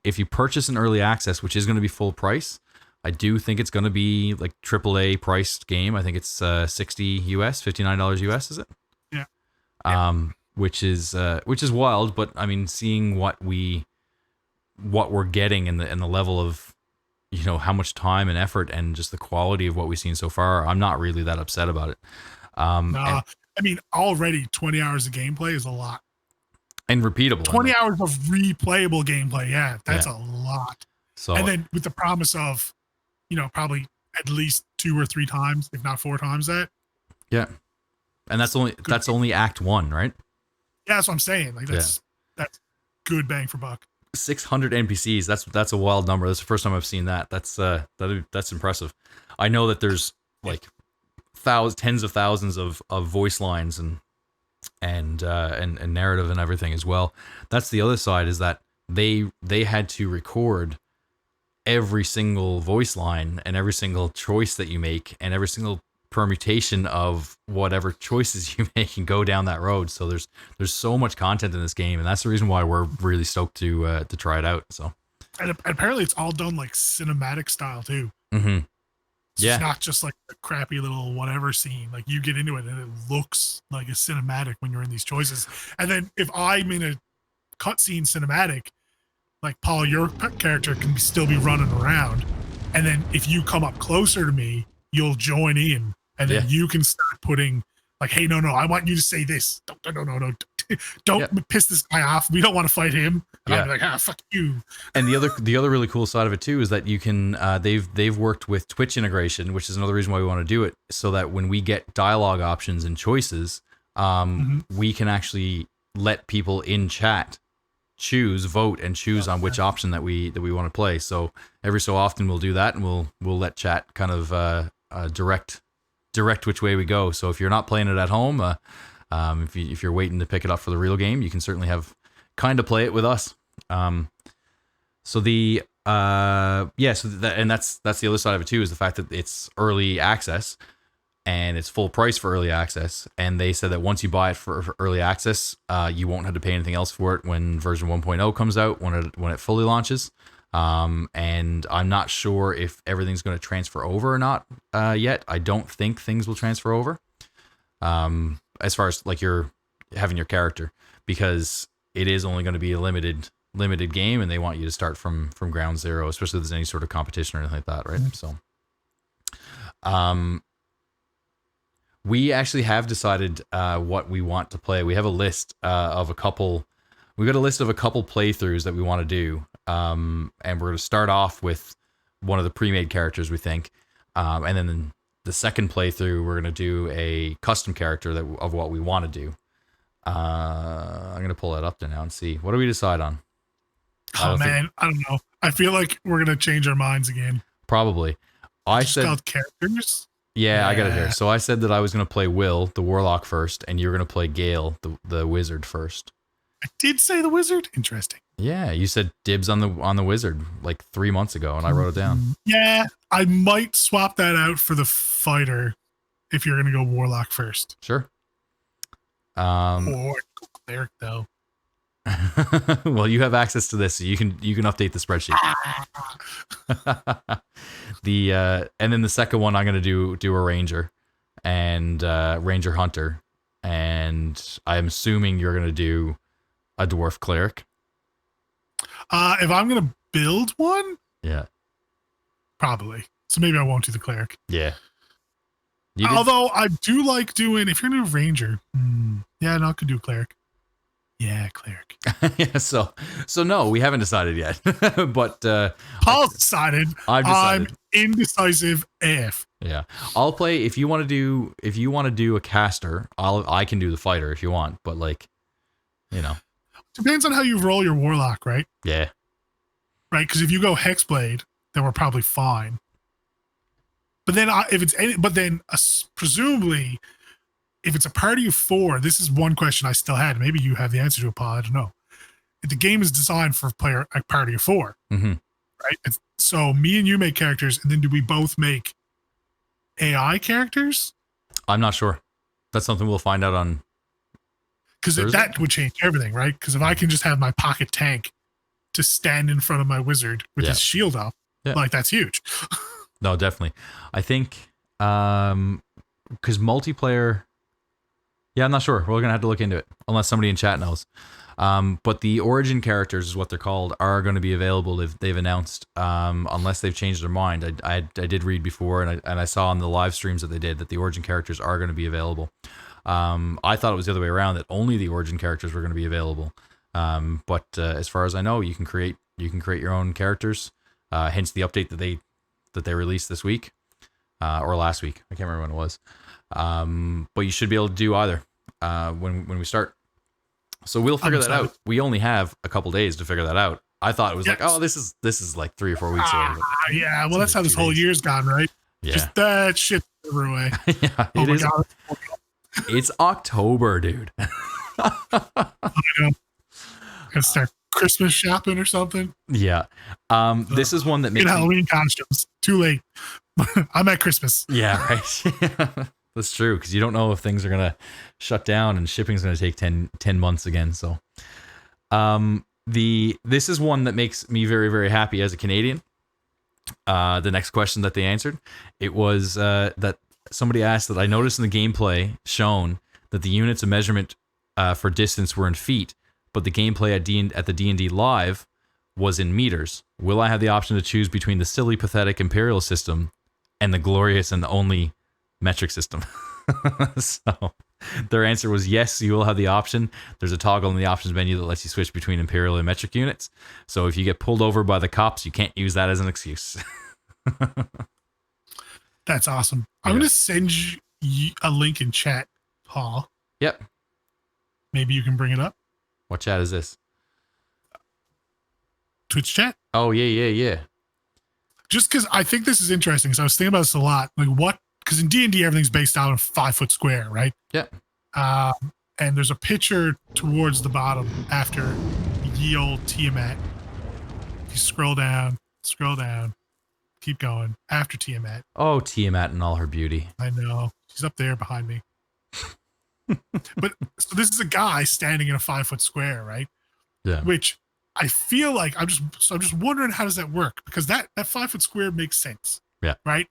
If you purchase an early access, which is going to be full price, I do think it's going to be like AAA priced game. I think it's $60 US, $59 US, is it? Yeah. Which is wild, but I mean, seeing what we're getting and the level of, how much time and effort and just the quality of what we've seen so far, I'm not really that upset about it. I mean, already 20 hours of gameplay is a lot. And repeatable. 20 hours of replayable gameplay. Yeah, that's a lot. So, and then with the promise of, probably at least 2 or 3 times, if not 4 times that. Yeah. And that's only Act 1, right? Yeah, that's what I'm saying. Like that's good bang for buck. 600 NPCs. That's a wild number. That's the first time I've seen that. That's impressive. I know that there's like tens of thousands of voice lines and narrative and everything as well. That's the other side, is that they had to record every single voice line and every single choice that you make and every single permutation of whatever choices you make and go down that road. So there's so much content in this game, and that's the reason why we're really stoked to try it out. So, and apparently it's all done like cinematic style too. Mm-hmm. It's not just like a crappy little whatever scene. Like you get into it and it looks like a cinematic when you're in these choices. And then if I'm in a cutscene cinematic, like Paul, your character can still be running around, and then if you come up closer to me, you'll join in. And then you can start putting like, hey, no, I want you to say this. Don't piss this guy off. We don't want to fight him. And I'll be like, fuck you. And the other really cool side of it too is that you can they've worked with Twitch integration, which is another reason why we want to do it, so that when we get dialogue options and choices, we can actually let people in chat vote and choose on which option that we want to play. So every so often we'll do that, and we'll let chat kind of direct which way we go. So if you're not playing it at home, if you're waiting to pick it up for the real game, you can certainly play it with us. So the and that's the other side of it too, is the fact that it's early access and it's full price for early access. And they said that once you buy it for early access, you won't have to pay anything else for it when version 1.0 comes out, when it fully launches. And I'm not sure if everything's going to transfer over or not yet. I don't think things will transfer over as far as like you're having your character, because it is only going to be a limited game, and they want you to start from ground zero, especially if there's any sort of competition or anything like that, right? So We actually have decided what we want to play. We have a list of a couple. We got a list of a couple playthroughs that we want to do, and we're going to start off with one of the pre-made characters we think, and then the second playthrough we're going to do a custom character of what we want to do. I'm going to pull that up there now and see. What do we decide on? Oh man, I don't know. I feel like we're going to change our minds again. Probably. I said called characters. Yeah, I got it here. So I said that I was going to play Will, the Warlock, first, and you were going to play Gale, the Wizard, first. I did say the Wizard. Interesting. Yeah, you said dibs on the Wizard like 3 months ago, and I wrote it down. Yeah, I might swap that out for the Fighter if you're going to go Warlock first. Sure. Or Cleric though. Well, you have access to this, so you can update the spreadsheet. And then the second one I'm gonna do a Ranger and Ranger Hunter, and I'm assuming you're gonna do a Dwarf Cleric. If I'm gonna build one, yeah, probably. So maybe I won't do the Cleric. Yeah. Although I do like doing, if you're gonna do Ranger, yeah, no, I could do Cleric. Yeah, Cleric. Yeah, so no, we haven't decided yet. But Paul's decided. I've decided. I'm indecisive AF. Yeah, I'll play if you want to do a caster. I can do the Fighter if you want, but like, depends on how you roll your Warlock, right? Yeah. Right, because if you go Hexblade, then we're probably fine. But then presumably, if it's a party of 4, this is one question I still had. Maybe you have the answer to it, Paul. I don't know. If the game is designed for a party of 4, right? So me and you make characters, and then do we both make AI characters? I'm not sure. That's something we'll find out on. Because that would change everything, right? Because if I can just have my pocket tank to stand in front of my wizard with his shield up, like that's huge. No, definitely. I think because multiplayer. Yeah, I'm not sure. We're gonna have to look into it unless somebody in chat knows. But the origin characters is what they're called are going to be available if they've announced, unless they've changed their mind. I did read before, and I saw on the live streams that they did that the origin characters are going to be available. I thought it was the other way around, that only the origin characters were going to be available. But as far as I know, you can create your own characters. Hence the update that they released this week or last week. I can't remember when it was. But you should be able to do either when we start. So we'll figure that out. We only have a couple days to figure that out. I thought it was like, oh, this is like 3 or 4 weeks away. Yeah, well, that's how this whole year's gone, right? Yeah. Just that shit away. Yeah, it is. God. It's October, dude. I know. Gonna start Christmas shopping or something. Yeah. This is one that makes Halloween costumes. Too late. I'm at Christmas. Yeah, right. That's true, because you don't know if things are gonna shut down and shipping's gonna take 10 months again. So, this is one that makes me very, very happy as a Canadian. The next question that they answered, it was that somebody asked that I noticed in the gameplay shown that the units of measurement for distance were in feet, but the gameplay at the D&D live was in meters. Will I have the option to choose between the silly, pathetic Imperial system and the glorious and the only metric system? So their answer was yes, you will have the option. There's a toggle in the options menu that lets you switch between Imperial and metric units. So if you get pulled over by the cops, you can't use that as an excuse. That's awesome. I'm going to send you a link in chat, Paul. Yep. Maybe you can bring it up. What chat is this? Twitch chat. Oh, yeah. Just because I think this is interesting, because I was thinking about this a lot. Like because in D&D, everything's based out of 5-foot square, right? Yeah. And there's a picture towards the bottom after ye old Tiamat. If you scroll down, keep going. After Tiamat. Oh, Tiamat in all her beauty. I know. She's up there behind me. But so this is a guy standing in a 5-foot square, right? Yeah. Which I feel like I'm just wondering, how does that work? Because that 5-foot square makes sense. Yeah. Right?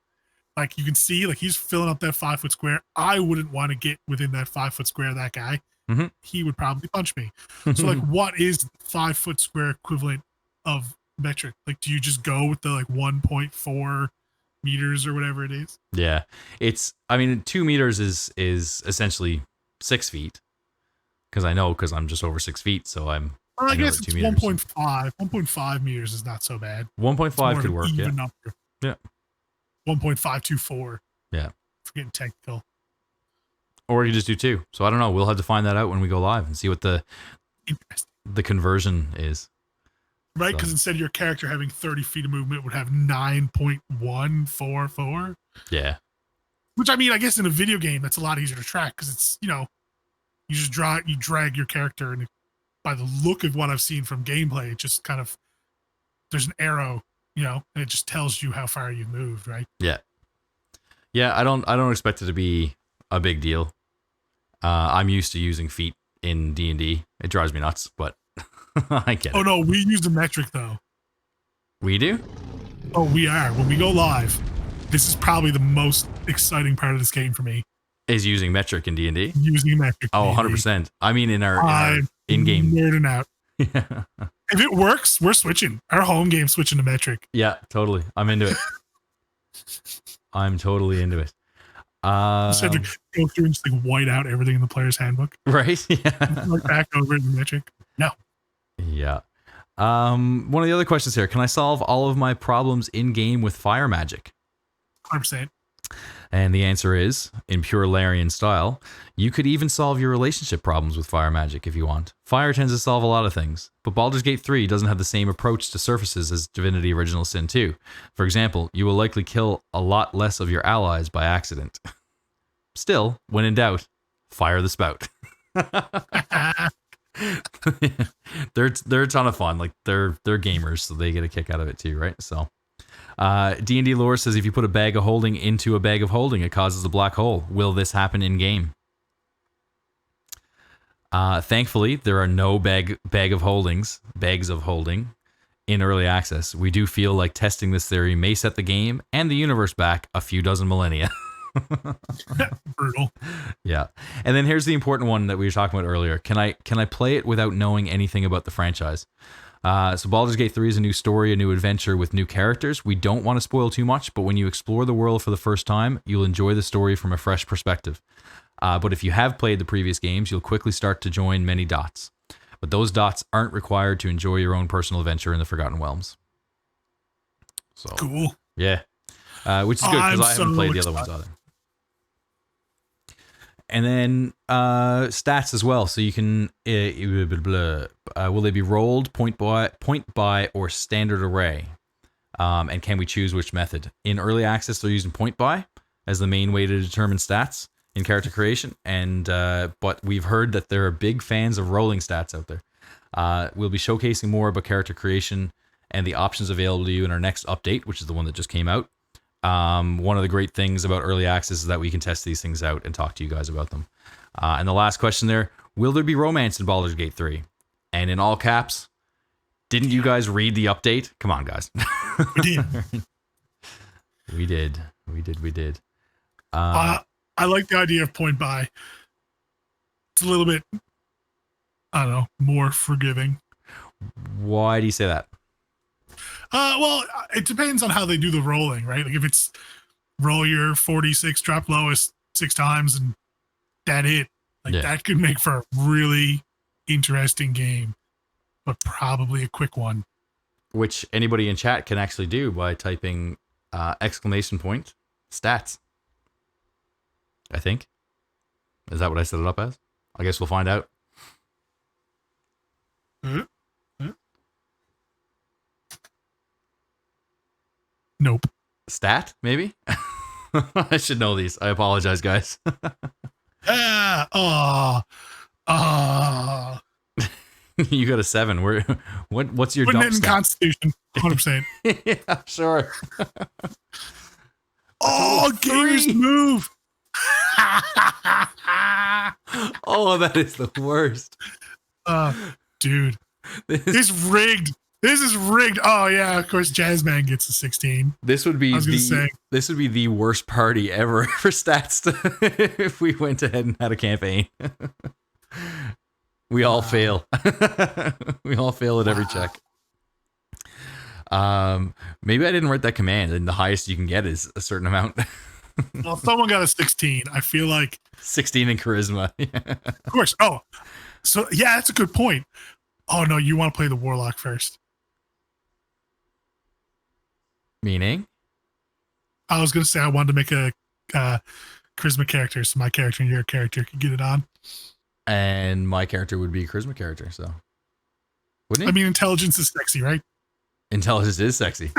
Like you can see, like he's filling up that 5-foot square. I wouldn't want to get within that 5-foot square of that guy. Mm-hmm. He would probably punch me. So like, what is the 5-foot square equivalent of metric? Like, do you just go with the like 1.4 meters or whatever it is. Yeah, I mean, 2 meters is essentially 6 feet. Because I'm just over 6 feet, so I I know guess that it's 2 meters. 1.5. 1.5 meters is not so bad. 1.5 could work. Yeah. Number. Yeah. 1.524. Yeah. For getting technical. Or you just do 2. So I don't know. We'll have to find that out when we go live and see what the conversion is. Right, because instead of your character having 30 feet of movement, it would have 9.144. Yeah. Which, I mean, I guess in a video game, that's a lot easier to track because it's, you just drag your character, and by the look of what I've seen from gameplay, it just kind of, there's an arrow, and it just tells you how far you've moved, right? Yeah. Yeah, I don't expect it to be a big deal. I'm used to using feet in D&D. It drives me nuts, but I get it. Oh, no, we use the metric, though. We do? Oh, we are. When we go live, this is probably the most exciting part of this game for me. Is using metric in D&D? Using metric. Oh, 100%. I mean, in our in-game. Nerding out. Yeah. If it works, we're switching. Our home game's switching to metric. Yeah, totally. I'm into it. I'm totally into it. Just have to go through and just like white out everything in the player's handbook. Right? Yeah. Like back over in the metric. No. Yeah. One of the other questions here. Can I solve all of my problems in-game with fire magic? 100%. And the answer is, in pure Larian style, you could even solve your relationship problems with fire magic if you want. Fire tends to solve a lot of things, but Baldur's Gate 3 doesn't have the same approach to surfaces as Divinity Original Sin 2. For example, you will likely kill a lot less of your allies by accident. Still, when in doubt, fire the spout. They're a ton of fun. Like they're gamers, so they get a kick out of it too, right? So D&D lore says if you put a bag of holding into a bag of holding, it causes a black hole. Will this happen in game? Thankfully, there are no bags of holding in early access. We do feel like testing this theory may set the game and the universe back a few dozen millennia. Brutal. Yeah. And then here's the important one that we were talking about earlier. Can I play it without knowing anything about the franchise? So Baldur's Gate 3 is a new story, a new adventure with new characters. We don't want to spoil too much, but when you explore the world for the first time, you'll enjoy the story from a fresh perspective. But if you have played the previous games, you'll quickly start to join many dots. But those dots aren't required to enjoy your own personal adventure in the Forgotten Realms. So cool. Yeah. Which is good because I haven't played the other ones either. And then stats as well. So you can will they be rolled, point by, or standard array? And can we choose which method? In early access, they're using point by as the main way to determine stats in character creation. And but we've heard that there are big fans of rolling stats out there. We'll be showcasing more about character creation and the options available to you in our next update, which is the one that just came out. One of the great things about early access is that we can test these things out and talk to you guys about them. And the last question there, will there be romance in Baldur's Gate 3? And in all caps, didn't you guys read the update? Come on, guys. We did. We did. I like the idea of point by. It's a little bit, I don't know, more forgiving. Why do you say that? Well, it depends on how they do the rolling, right? Like if it's roll your 46, drop lowest 6 times, and that it. Like that could make for a really interesting game, but probably a quick one. Which anybody in chat can actually do by typing exclamation point stats. I think. Is that what I set it up as? I guess we'll find out. Nope. Stat, maybe? I should know these. I apologize, guys. You got a 7. What's your dump stat? Constitution, 100%. Yeah, sure. Gamers move. Oh, that is the worst. Dude. This is rigged. This is rigged. Oh yeah, of course Jazzman gets a 16. This would be the worst party ever for stats if we went ahead and had a campaign. We all fail. We all fail at every check. Maybe I didn't write that command, and the highest you can get is a certain amount. Well, someone got a 16. I feel like 16 in charisma. of course. Oh, so yeah, that's a good point. Oh no, you want to play the Warlock first. Meaning? I was gonna say I wanted to make a charisma character, so my character and your character could get it on. And my character would be a charisma character, so wouldn't he? I mean, intelligence is sexy, right? Intelligence is sexy.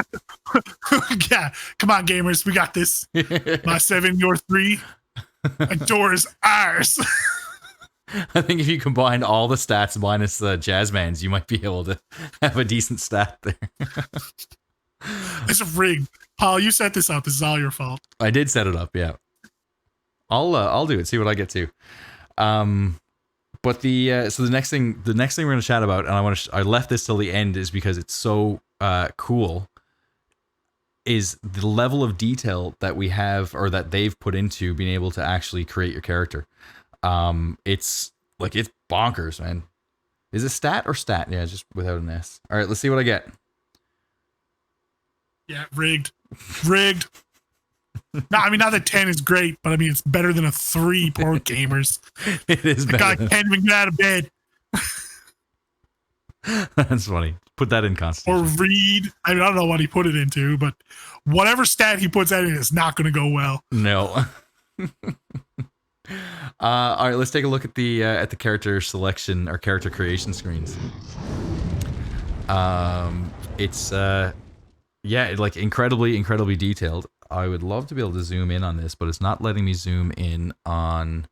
Yeah, come on, gamers, we got this. My 7, your 3. A door is ours. I think if you combine all the stats minus the Jazzman's, you might be able to have a decent stat there. It's a rig. Paul, you set this up. This is all your fault. I did set it up, yeah. I'll do it. See what I get to. But so the next thing we're going to chat about, and I left this till the end, is because it's so cool. Is the level of detail that we have, or that they've put into being able to actually create your character. It's bonkers, man. Is it stat or stat? Yeah, just without an S. All right, let's see what I get. Yeah, rigged. No, I mean, not that 10 is great, but I mean, it's better than a 3, poor gamers. It is The better. guy can't even get out of bed. That's funny. Put that in Or Constitution. read. I mean, I don't know what he put it into, but whatever stat he puts that in is not going to go well. No. All right, let's take a look at the character selection or character creation screens. It's like incredibly detailed. I would love to be able to zoom in on this, but it's not letting me zoom in on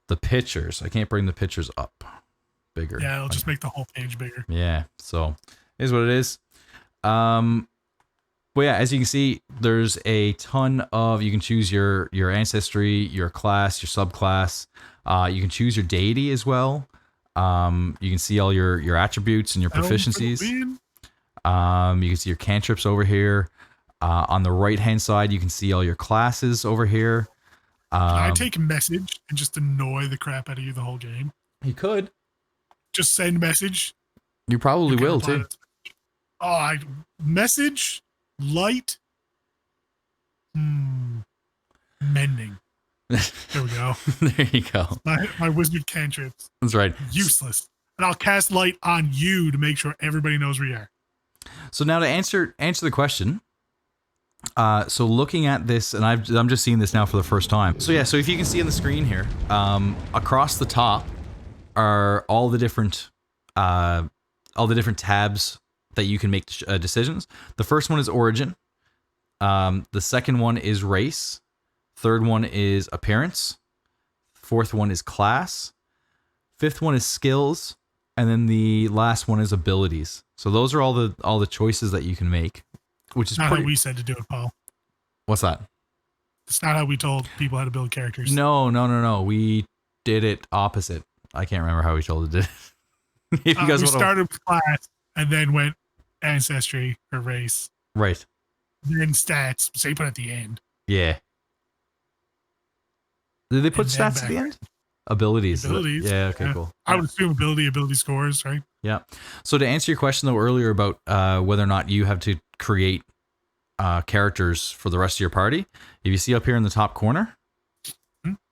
the pictures. I can't bring the pictures up bigger. Yeah, it'll just make the whole page bigger. Yeah, so it is what it is. But yeah, as you can see, there's a ton of, you can choose your ancestry, your class, your subclass. You can choose your deity as well. You can see all your attributes and your proficiencies. You can see your cantrips over here. On the right hand side, you can see all your classes over here. Can I take a message and just annoy the crap out of you the whole game? You could. Just send a message. You probably will too. Oh, message, light, mending. There we go. There you go. My wizard cantrips. That's right. Useless. And I'll cast light on you to make sure everybody knows where you are. So now to answer the question. So looking at this, and I'm just seeing this now for the first time. So yeah, so if you can see on the screen here, across the top are all the different tabs that you can make decisions. The first one is origin. The second one is race. Third one is appearance. Fourth one is class. Fifth one is skills, and then the last one is abilities. So those are all the choices that you can make, which is not pretty... how we said to do it, Paul. What's that? It's not how we told people how to build characters. No. We did it opposite. I can't remember how we told it. If you guys we started with class and then went ancestry or race. Right. Then stats. So you put it at the end. Yeah. Did they put stats at the end? Abilities. Abilities. Yeah, okay, cool. I would assume ability scores, right? Yeah. So to answer your question though earlier about whether or not you have to create characters for the rest of your party, if you see up here in the top corner,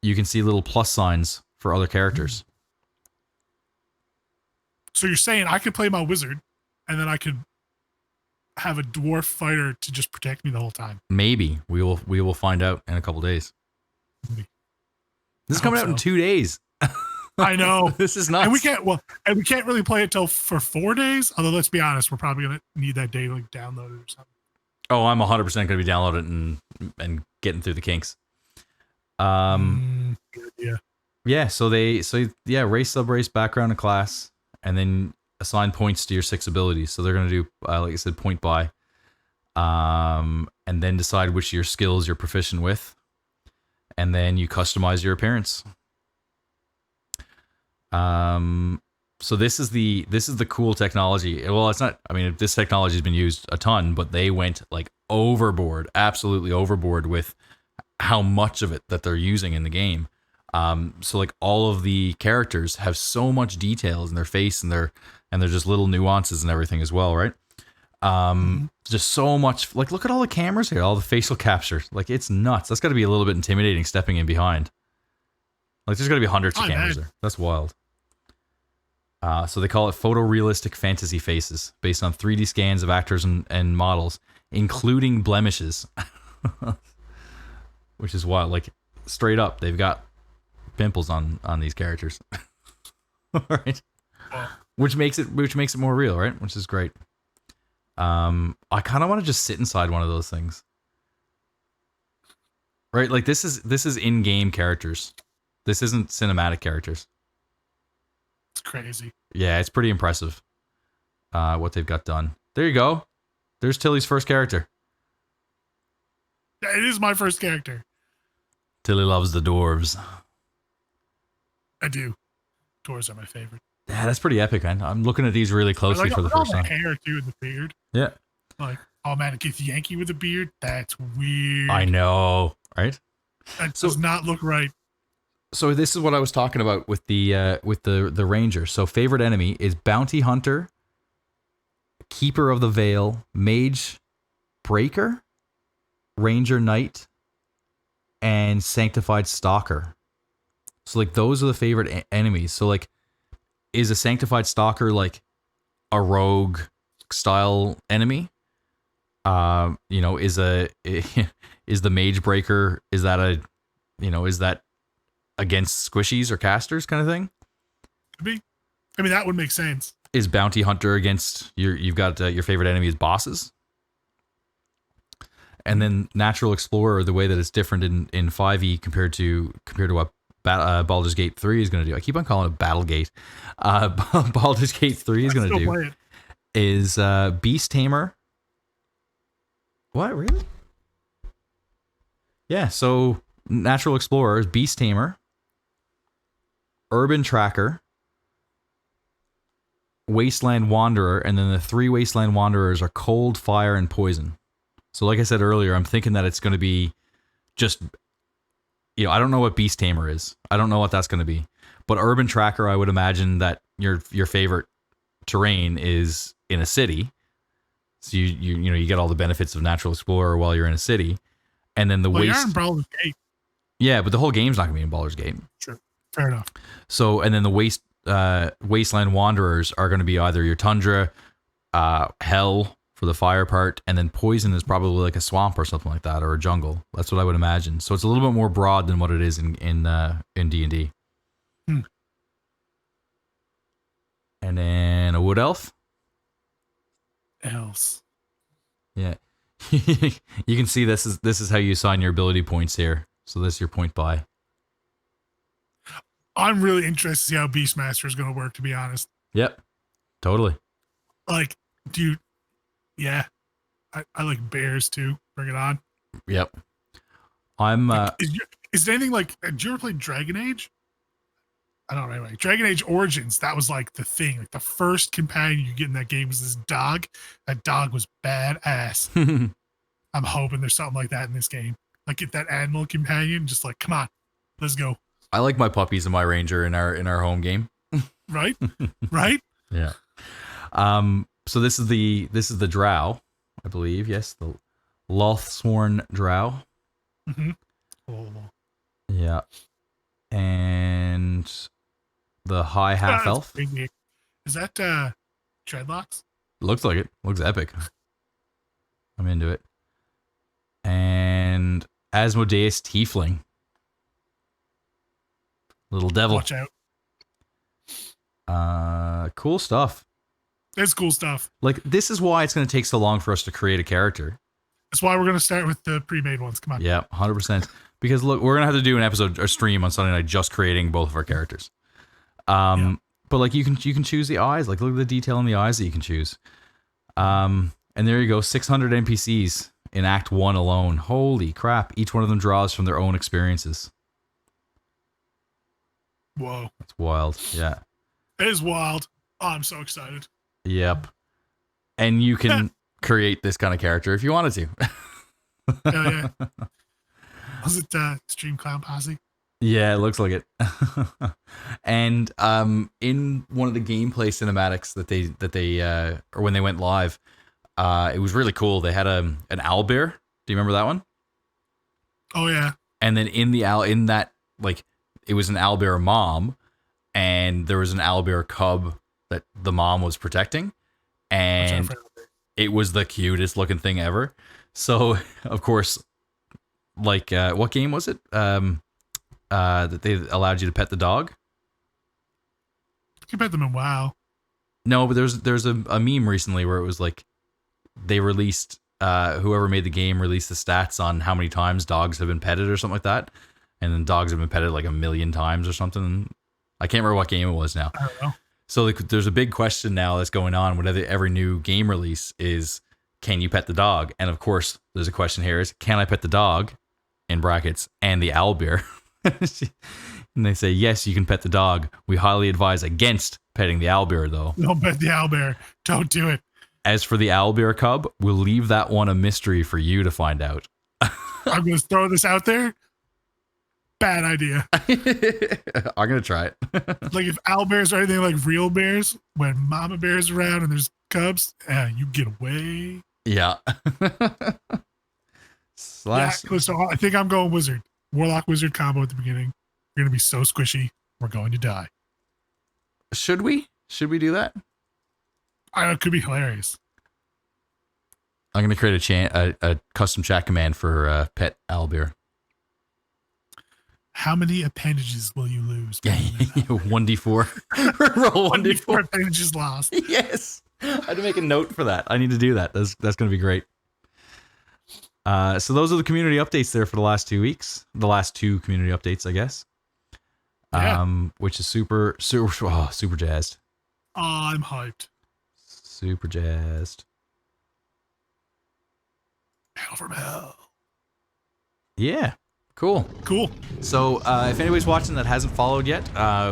you can see little plus signs for other characters. So you're saying I could play my wizard and then I could have a dwarf fighter to just protect me the whole time? Maybe. We will find out in a couple days. This is coming out in 2 days. I know. This is nuts. And we can't really play it for 4 days. Although let's be honest, we're probably gonna need that day like downloaded or something. Oh, I'm 100% going to be downloading and getting through the kinks. Yeah. So race, subrace, background, and class, and then assign points to your 6 abilities. So they're going to do, like I said, point by, and then decide which of your skills you're proficient with, and then you customize your appearance. So this is the cool technology. Well, it's not, I mean, this technology has been used a ton, but they went like overboard, absolutely overboard with how much of it that they're using in the game. So like all of the characters have so much details in their face and they're just little nuances and everything as well, right? Just so much. Like, look at all the cameras here, all the facial capture. Like, it's nuts. That's got to be a little bit intimidating stepping in behind. Like, there's got to be hundreds of cameras there. That's wild. So they call it photorealistic fantasy faces, based on 3D scans of actors and models, including blemishes. Which is wild. Like, straight up, they've got pimples on these characters. Right? Which makes it more real, right? Which is great. I kind of want to just sit inside one of those things. Right? Like, this is in-game characters. This isn't cinematic characters. It's crazy. Yeah, it's pretty impressive. What they've got done. There you go. There's Tilly's first character. It is my first character. Tilly loves the dwarves. I do. Dwarves are my favorite. Yeah, that's pretty epic, man. I'm looking at these really closely for the first time. The hair too, and the beard. Yeah. Like, oh man, it gets Yankee with a beard. That's weird. I know, right? That does not look right. So this is what I was talking about with the ranger. So favorite enemy is bounty hunter, keeper of the veil, mage, breaker, ranger knight, and sanctified stalker. So like those are the favorite enemies. So like, is a sanctified stalker like a rogue style enemy? Is the mage breaker, is that against squishies or casters kind of thing? Could be. I mean, that would make sense. Is bounty hunter against you've got your favorite enemy is bosses? And then natural explorer, the way that it's different in 5e compared to what Baldur's Gate 3 is going to do. I keep on calling it Battlegate. Baldur's Gate 3 is going to do is Beast Tamer. What, really? Yeah, so natural explorer is Beast Tamer, Urban Tracker, Wasteland Wanderer, and then the 3 Wasteland Wanderers are Cold, Fire, and Poison. So like I said earlier, I'm thinking that it's going to be just, I don't know what Beast Tamer is. I don't know what that's going to be. But Urban Tracker, I would imagine that your favorite terrain is in a city. So you get all the benefits of Natural Explorer while you're in a city. And then you're in Baldur's Gate. Yeah, but the whole game's not going to be in Baldur's Gate. Sure. Fair enough. So, and then the Wasteland Wanderers are going to be either your tundra, hell for the fire part, and then poison is probably like a swamp or something like that, or a jungle. That's what I would imagine. So it's a little bit more broad than what it is in D&D. And then a wood elf. Yeah. You can see this is how you assign your ability points here. So this is your point buy. I'm really interested to see how Beastmaster is going to work, to be honest. Yep. Totally. Like, dude, yeah. I like bears too. Bring it on. Yep. I'm is there anything like, did you ever play Dragon Age? I don't know. Anyway, Dragon Age Origins, that was like the thing. Like the first companion you get in that game was this dog. That dog was badass. I'm hoping there's something like that in this game. Like get that animal companion, just like, come on, let's go. I like my puppies and my ranger in our home game. Right? Right? Yeah. So this is the Drow, I believe. Yes, the Lothsworn Drow. Mm-hmm. Oh. Yeah. And the high half elf. Is that dreadlocks? Looks like it. Looks epic. I'm into it. And Asmodeus Tiefling. Little devil. Watch out. Cool stuff. It's cool stuff. Like, this is why it's going to take so long for us to create a character. That's why we're going to start with the pre-made ones. Come on. Yeah, 100%. Because look, we're going to have to do an episode or stream on Sunday night just creating both of our characters. But like you can choose the eyes. Like, look at the detail in the eyes that you can choose. And there you go, 600 NPCs in Act 1 alone. Holy crap. Each one of them draws from their own experiences. Whoa. That's wild. Yeah. It is wild. Oh, I'm so excited. Yep. And you can create this kind of character if you wanted to. Yeah. Was it Stream Clown Posse? Yeah, it looks like it. And in one of the gameplay cinematics that they or when they went live, It was really cool. They had an owlbear. Do you remember that one? Oh yeah. And then in that, like, it was an owlbear mom, and there was an owlbear cub that the mom was protecting, and it was the cutest looking thing ever. So, of course, like, what game was it? That they allowed you to pet the dog? You can pet them in WoW. No, but there's a meme recently where it was like they released whoever made the game released the stats on how many times dogs have been petted or something like that, and then dogs have been petted like 1,000,000 times or something. I can't remember what game it was now. I don't know. So there's a big question now that's going on with every new game release is, can you pet the dog? And of course, there's a question here is, can I pet the dog, in brackets, and the owlbear? And they say, yes, you can pet the dog. We highly advise against petting the owlbear, though. Don't pet the owlbear. Don't do it. As for the owlbear cub, we'll leave that one a mystery for you to find out. I'm going to throw this out there. Bad idea. I'm going to try it. Like, if owlbears are anything like real bears, when mama bear's around and there's cubs, you get away. Yeah. So I think I'm going wizard. Warlock wizard combo at the beginning. You're going to be so squishy. We're going to die. Should we? Should we do that? I know, it could be hilarious. I'm going to create a custom chat command for pet owlbear. How many appendages will you lose? Yeah, 1d4. Roll 1d4. Appendages lost. Yes. I had to make a note for that. I need to do that. That's going to be great. So those are the community updates there for the last 2 weeks. The last 2 community updates, I guess. Yeah. Which is super jazzed. Oh, I'm hyped. Super jazzed. Hell from hell. Yeah. Cool. So if anybody's watching that hasn't followed yet,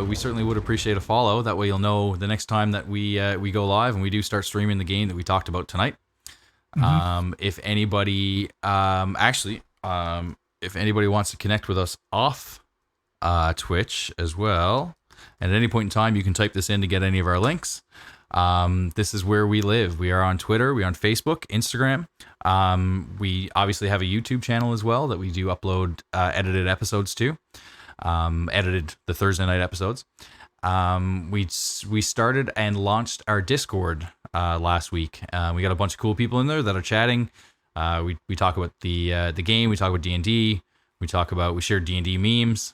we certainly would appreciate a follow. That way you'll know the next time that we go live and we do start streaming the game that we talked about tonight. Mm-hmm. If anybody if anybody wants to connect with us off Twitch as well, and at any point in time you can type this in to get any of our links. This is where we live. We are on Twitter, we are on Facebook, Instagram. We obviously have a YouTube channel as well that we do upload edited episodes to. Edited the Thursday night episodes. We started and launched our Discord last week. We got a bunch of cool people in there that are chatting. We talk about the game. We talk about D&D. We share D&D memes.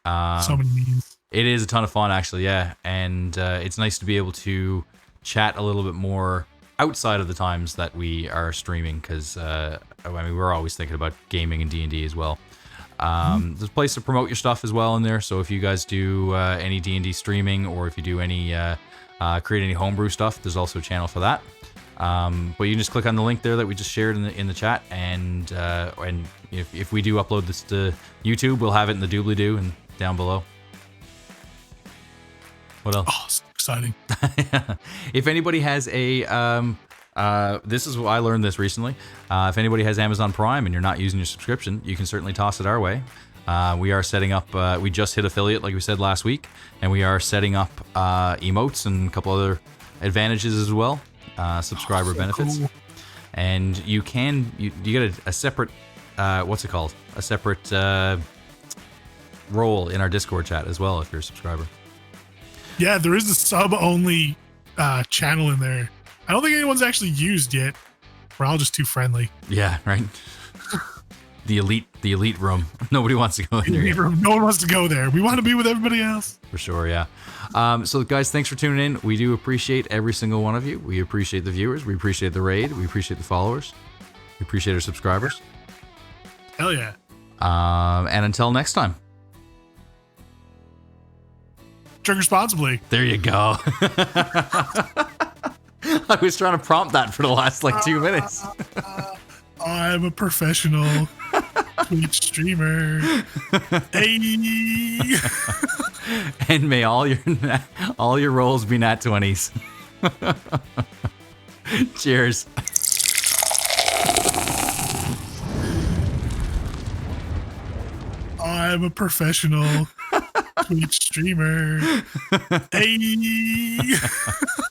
So many memes. It is a ton of fun, actually, yeah. And it's nice to be able to chat a little bit more outside of the times that we are streaming, because we're always thinking about gaming and D&D as well. There's a place to promote your stuff as well in there. So if you guys do any D&D streaming, or if you do any create any homebrew stuff, there's also a channel for that. But you can just click on the link there that we just shared in the chat, and if we do upload this to YouTube, we'll have it in the doobly-doo and down below. What else? Oh, so exciting. If anybody has this is what I learned this recently. If anybody has Amazon Prime and you're not using your subscription, you can certainly toss it our way. We are setting up, we just hit affiliate, like we said last week, and we are setting up emotes and a couple other advantages as well, subscriber benefits. Cool. And you get a separate, what's it called? A separate role in our Discord chat as well if you're a subscriber. Yeah, there is a sub-only channel in there. I don't think anyone's actually used yet. We're all just too friendly. Yeah, right. The elite room. Nobody wants to go in there. No one wants to go there. We want to be with everybody else. For sure, yeah. So guys, thanks for tuning in. We do appreciate every single one of you. We appreciate the viewers. We appreciate the raid. We appreciate the followers. We appreciate our subscribers. Hell yeah. And until next time. Drink responsibly. There you go. I was trying to prompt that for the last 2 minutes. I'm a professional Twitch streamer. Hey. And may all your rolls be nat 20s. Cheers. I'm a professional Twitch streamer. Hey.